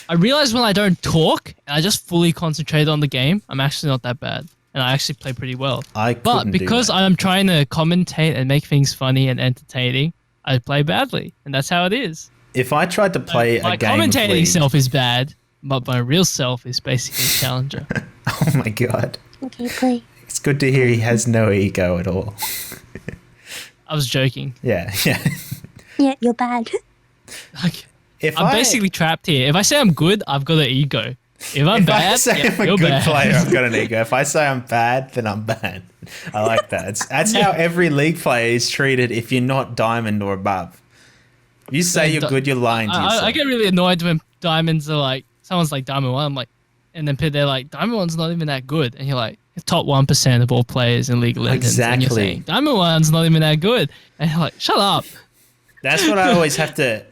I realize when I don't talk and I just fully concentrate on the game, I'm actually not that bad. And I actually play pretty well. But But because I'm trying to commentate and make things funny and entertaining, I play badly. And that's how it is. if I tried to play My a game of commentating League, self is bad, but my real self is basically a challenger. oh my god, Okay, play. it's good to hear he has no ego at all. I was joking. Yeah. Yeah, you're bad. Like, If I'm basically trapped here. If I say I'm good, I've got an ego. If I'm If bad, I say I'm a you're good bad. player, I've got an ego. If I say I'm bad, then I'm bad. I like that. That's how every League player is treated if you're not diamond or above. If you say you're good, you're lying to yourself. I get really annoyed when diamonds are like, someone's like Diamond 1, I'm like, and then they're like, Diamond 1's not even that good. And you're like, top 1% of all players in League of Legends. And you're Exactly. saying, Diamond 1's not even that good. And you're like, shut up. That's what I always have to.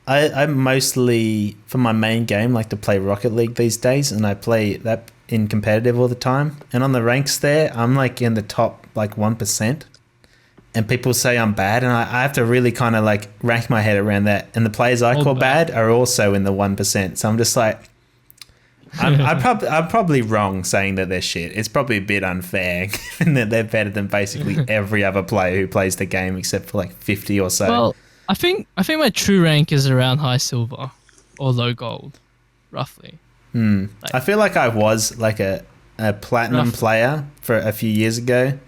I mostly, for my main game, like to play Rocket League these days, and I play that in competitive all the time. And on the ranks there, I'm like in the top like 1%. And people say I'm bad, and I have to really kind of like rack my head around that. And the players I call bad are also in the 1%. So I'm just like, I'm probably wrong saying that they're shit. It's probably a bit unfair, given that they're better than basically every other player who plays the game except for like 50 or so. Well, I think my true rank is around high silver or low gold, roughly. I feel like I was like a platinum player for a few years ago,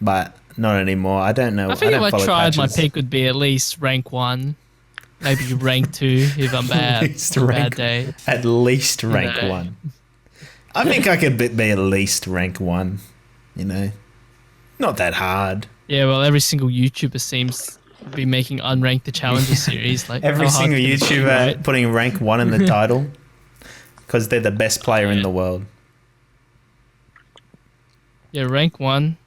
but not anymore. I don't know. I think don't if I follow tried, my patches. peak would be at least rank 1, maybe rank 2 if I'm bad. least on a rank- bad day. At least rank know. 1. I think I could be at least rank 1, you know. Not that hard. Yeah, well, every single YouTuber seems to be making Unranked the Challenger series. Like Every how hard single can it be, YouTuber right? putting rank 1 in the title because they're the best player in the world. Yeah, rank 1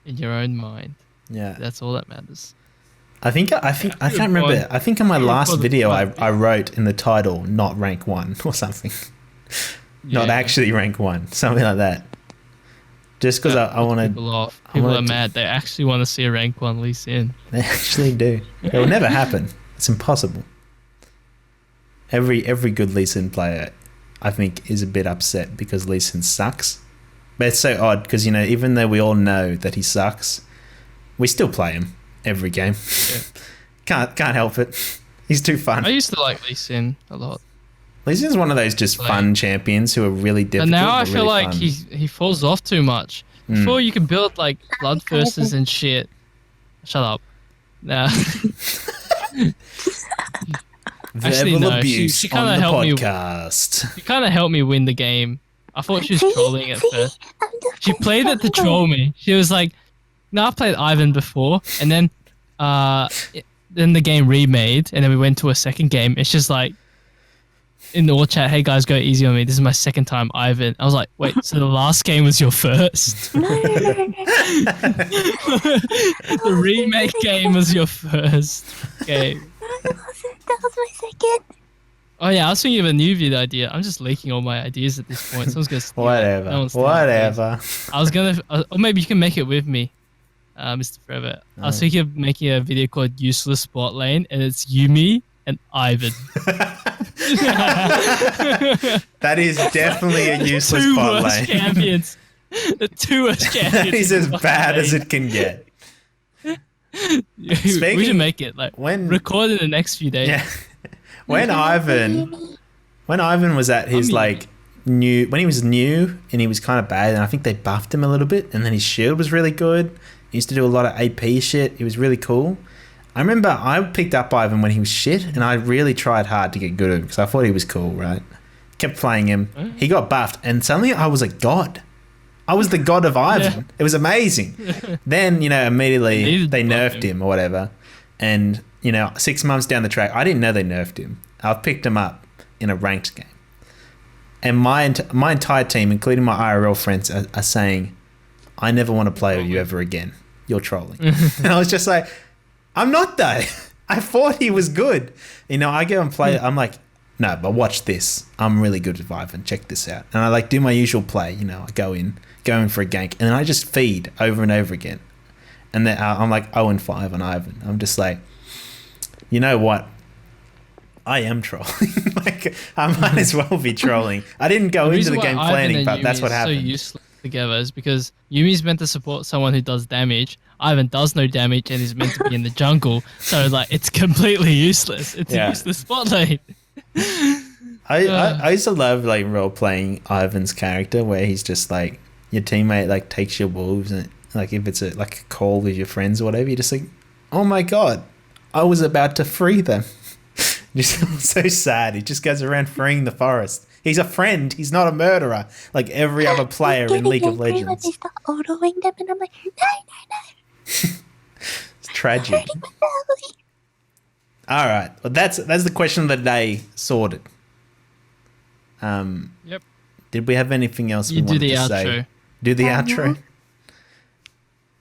in your own mind. Yeah. That's all that matters. I think I can't remember. I think in my last video I wrote in the title not rank 1 or something. Not Yeah. actually rank 1, something like that. Just because I wanted. People off. People wanted are to- mad. They actually want to see a rank 1 Lee Sin. They actually do. It will never happen. It's impossible. Every good Lee Sin player, I think, is a bit upset because Lee Sin sucks. But it's so odd because, you know, even though we all know that he sucks, we still play him every game. Yeah. Can't help it. He's too fun. I used to like Lee Sin a lot. Lee Sin's one of those just fun champions who are really difficult. But now I feel really like fun. he falls off too much. Before you can build like bloodthirsters and shit. Shut up. Nah. Actually, no. She kind of helped podcast. She kind of helped me win the game. I thought she was trolling at first. She played it to troll me. She was like, "No, I've played Ivan before," and then the game remade, and then we went to a second game. It's just like in the all chat, "Hey guys, go easy on me. This is my second time Ivan." I was like, "Wait, so the last game was your first?" No. The remake game was your first game. That was my second. Oh yeah, I was thinking of a new video idea. I'm just leaking all my ideas at this point. Someone's gonna steal it. No one's stealing Whatever. I was gonna, or maybe you can make it with me, Mr4Eva. I was thinking of making a video called "Useless Spot Lane," and it's Yumi and Ivan. That is definitely a useless Two spot worst lane. champions. The two worst champions. That is as bad as it can get. We should make it like when record in the next few days. Yeah. When Ivan was at his like new, when he was new and he was kind of bad, and I think they buffed him a little bit, and then his shield was really good. He used to do a lot of AP shit. He was really cool. I remember I picked up Ivan when he was shit, and I really tried hard to get good at him because I thought he was cool, right? Kept playing him. He got buffed, and suddenly I was a god. I was the god of Ivan. Yeah. It was amazing. Then, immediately they nerfed him or whatever. And, 6 months down the track, I didn't know they nerfed him. I picked him up in a ranked game. And my entire team, including my IRL friends, are saying, "I never want to play with you ever again. You're trolling." And I was just like, I'm not though. I thought he was good. I go and play. I'm like, no, but watch this. I'm really good with Ivan. Check this out. And I do my usual play. I go in for a gank, and then I just feed over and over again. And then I'm like 0-5 on Ivan. I'm just like, you know what? I am trolling. Like, I might as well be trolling. I didn't go into the game planning, but that's what happened. So useless together is because Yumi's meant to support someone who does damage. Ivan does no damage and is meant to be in the jungle. So it's completely useless. It's a useless spot lane. I used to love role playing Ivan's character where he's just like your teammate takes your wolves, and if it's a call with your friends or whatever, you're just like, oh my god, I was about to free them. Just so sad. He just goes around freeing the forest. He's a friend. He's not a murderer like every other player in League of Legends. When they start autoing them, and I'm like, no. It's tragic. All right. Well, that's the question of the day sorted. Yep. Did we have anything else we wanted to say? Outro. Do the outro.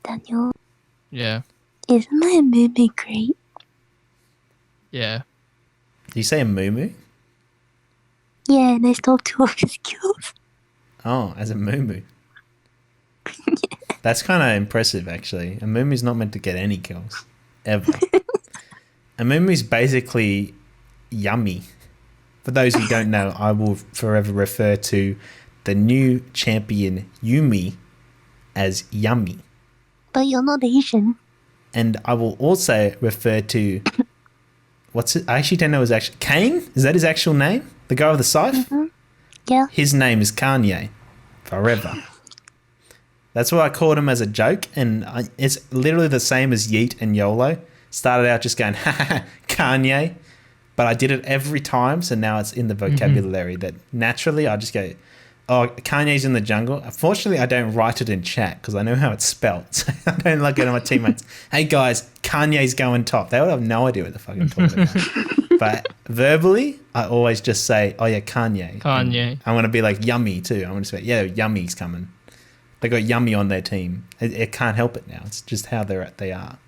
Daniel. Yeah. Isn't my movie great? Yeah. Did you say a moo-moo? Yeah, and I stole 2 of his kills. Oh, as a moo-moo. That's kind of impressive, actually. A moo-moo's not meant to get any kills. Ever. A moo-moo's basically yummy. For those who don't know, I will forever refer to the new champion Yumi as yummy. But you're not Asian. And I will also refer to... What's it? I actually don't know his actual... Kane? Is that his actual name? The guy with the scythe? Mm-hmm. Yeah. His name is Kanye. Forever. That's what I called him as a joke. And it's literally the same as Yeet and YOLO. Started out just going, ha, Kanye. But I did it every time. So now it's in the vocabulary that naturally I just go, oh, Kanye's in the jungle. Unfortunately, I don't write it in chat because I know how it's spelled. So I don't like it to my teammates. Hey, guys, Kanye's going top. They would have no idea what the fuck I'm talking about. But verbally, I always just say, oh, yeah, Kanye. Kanye. I want to be like Yummy too. I want to say, yeah, Yummy's coming. They got Yummy on their team. It can't help it now. It's just how they are.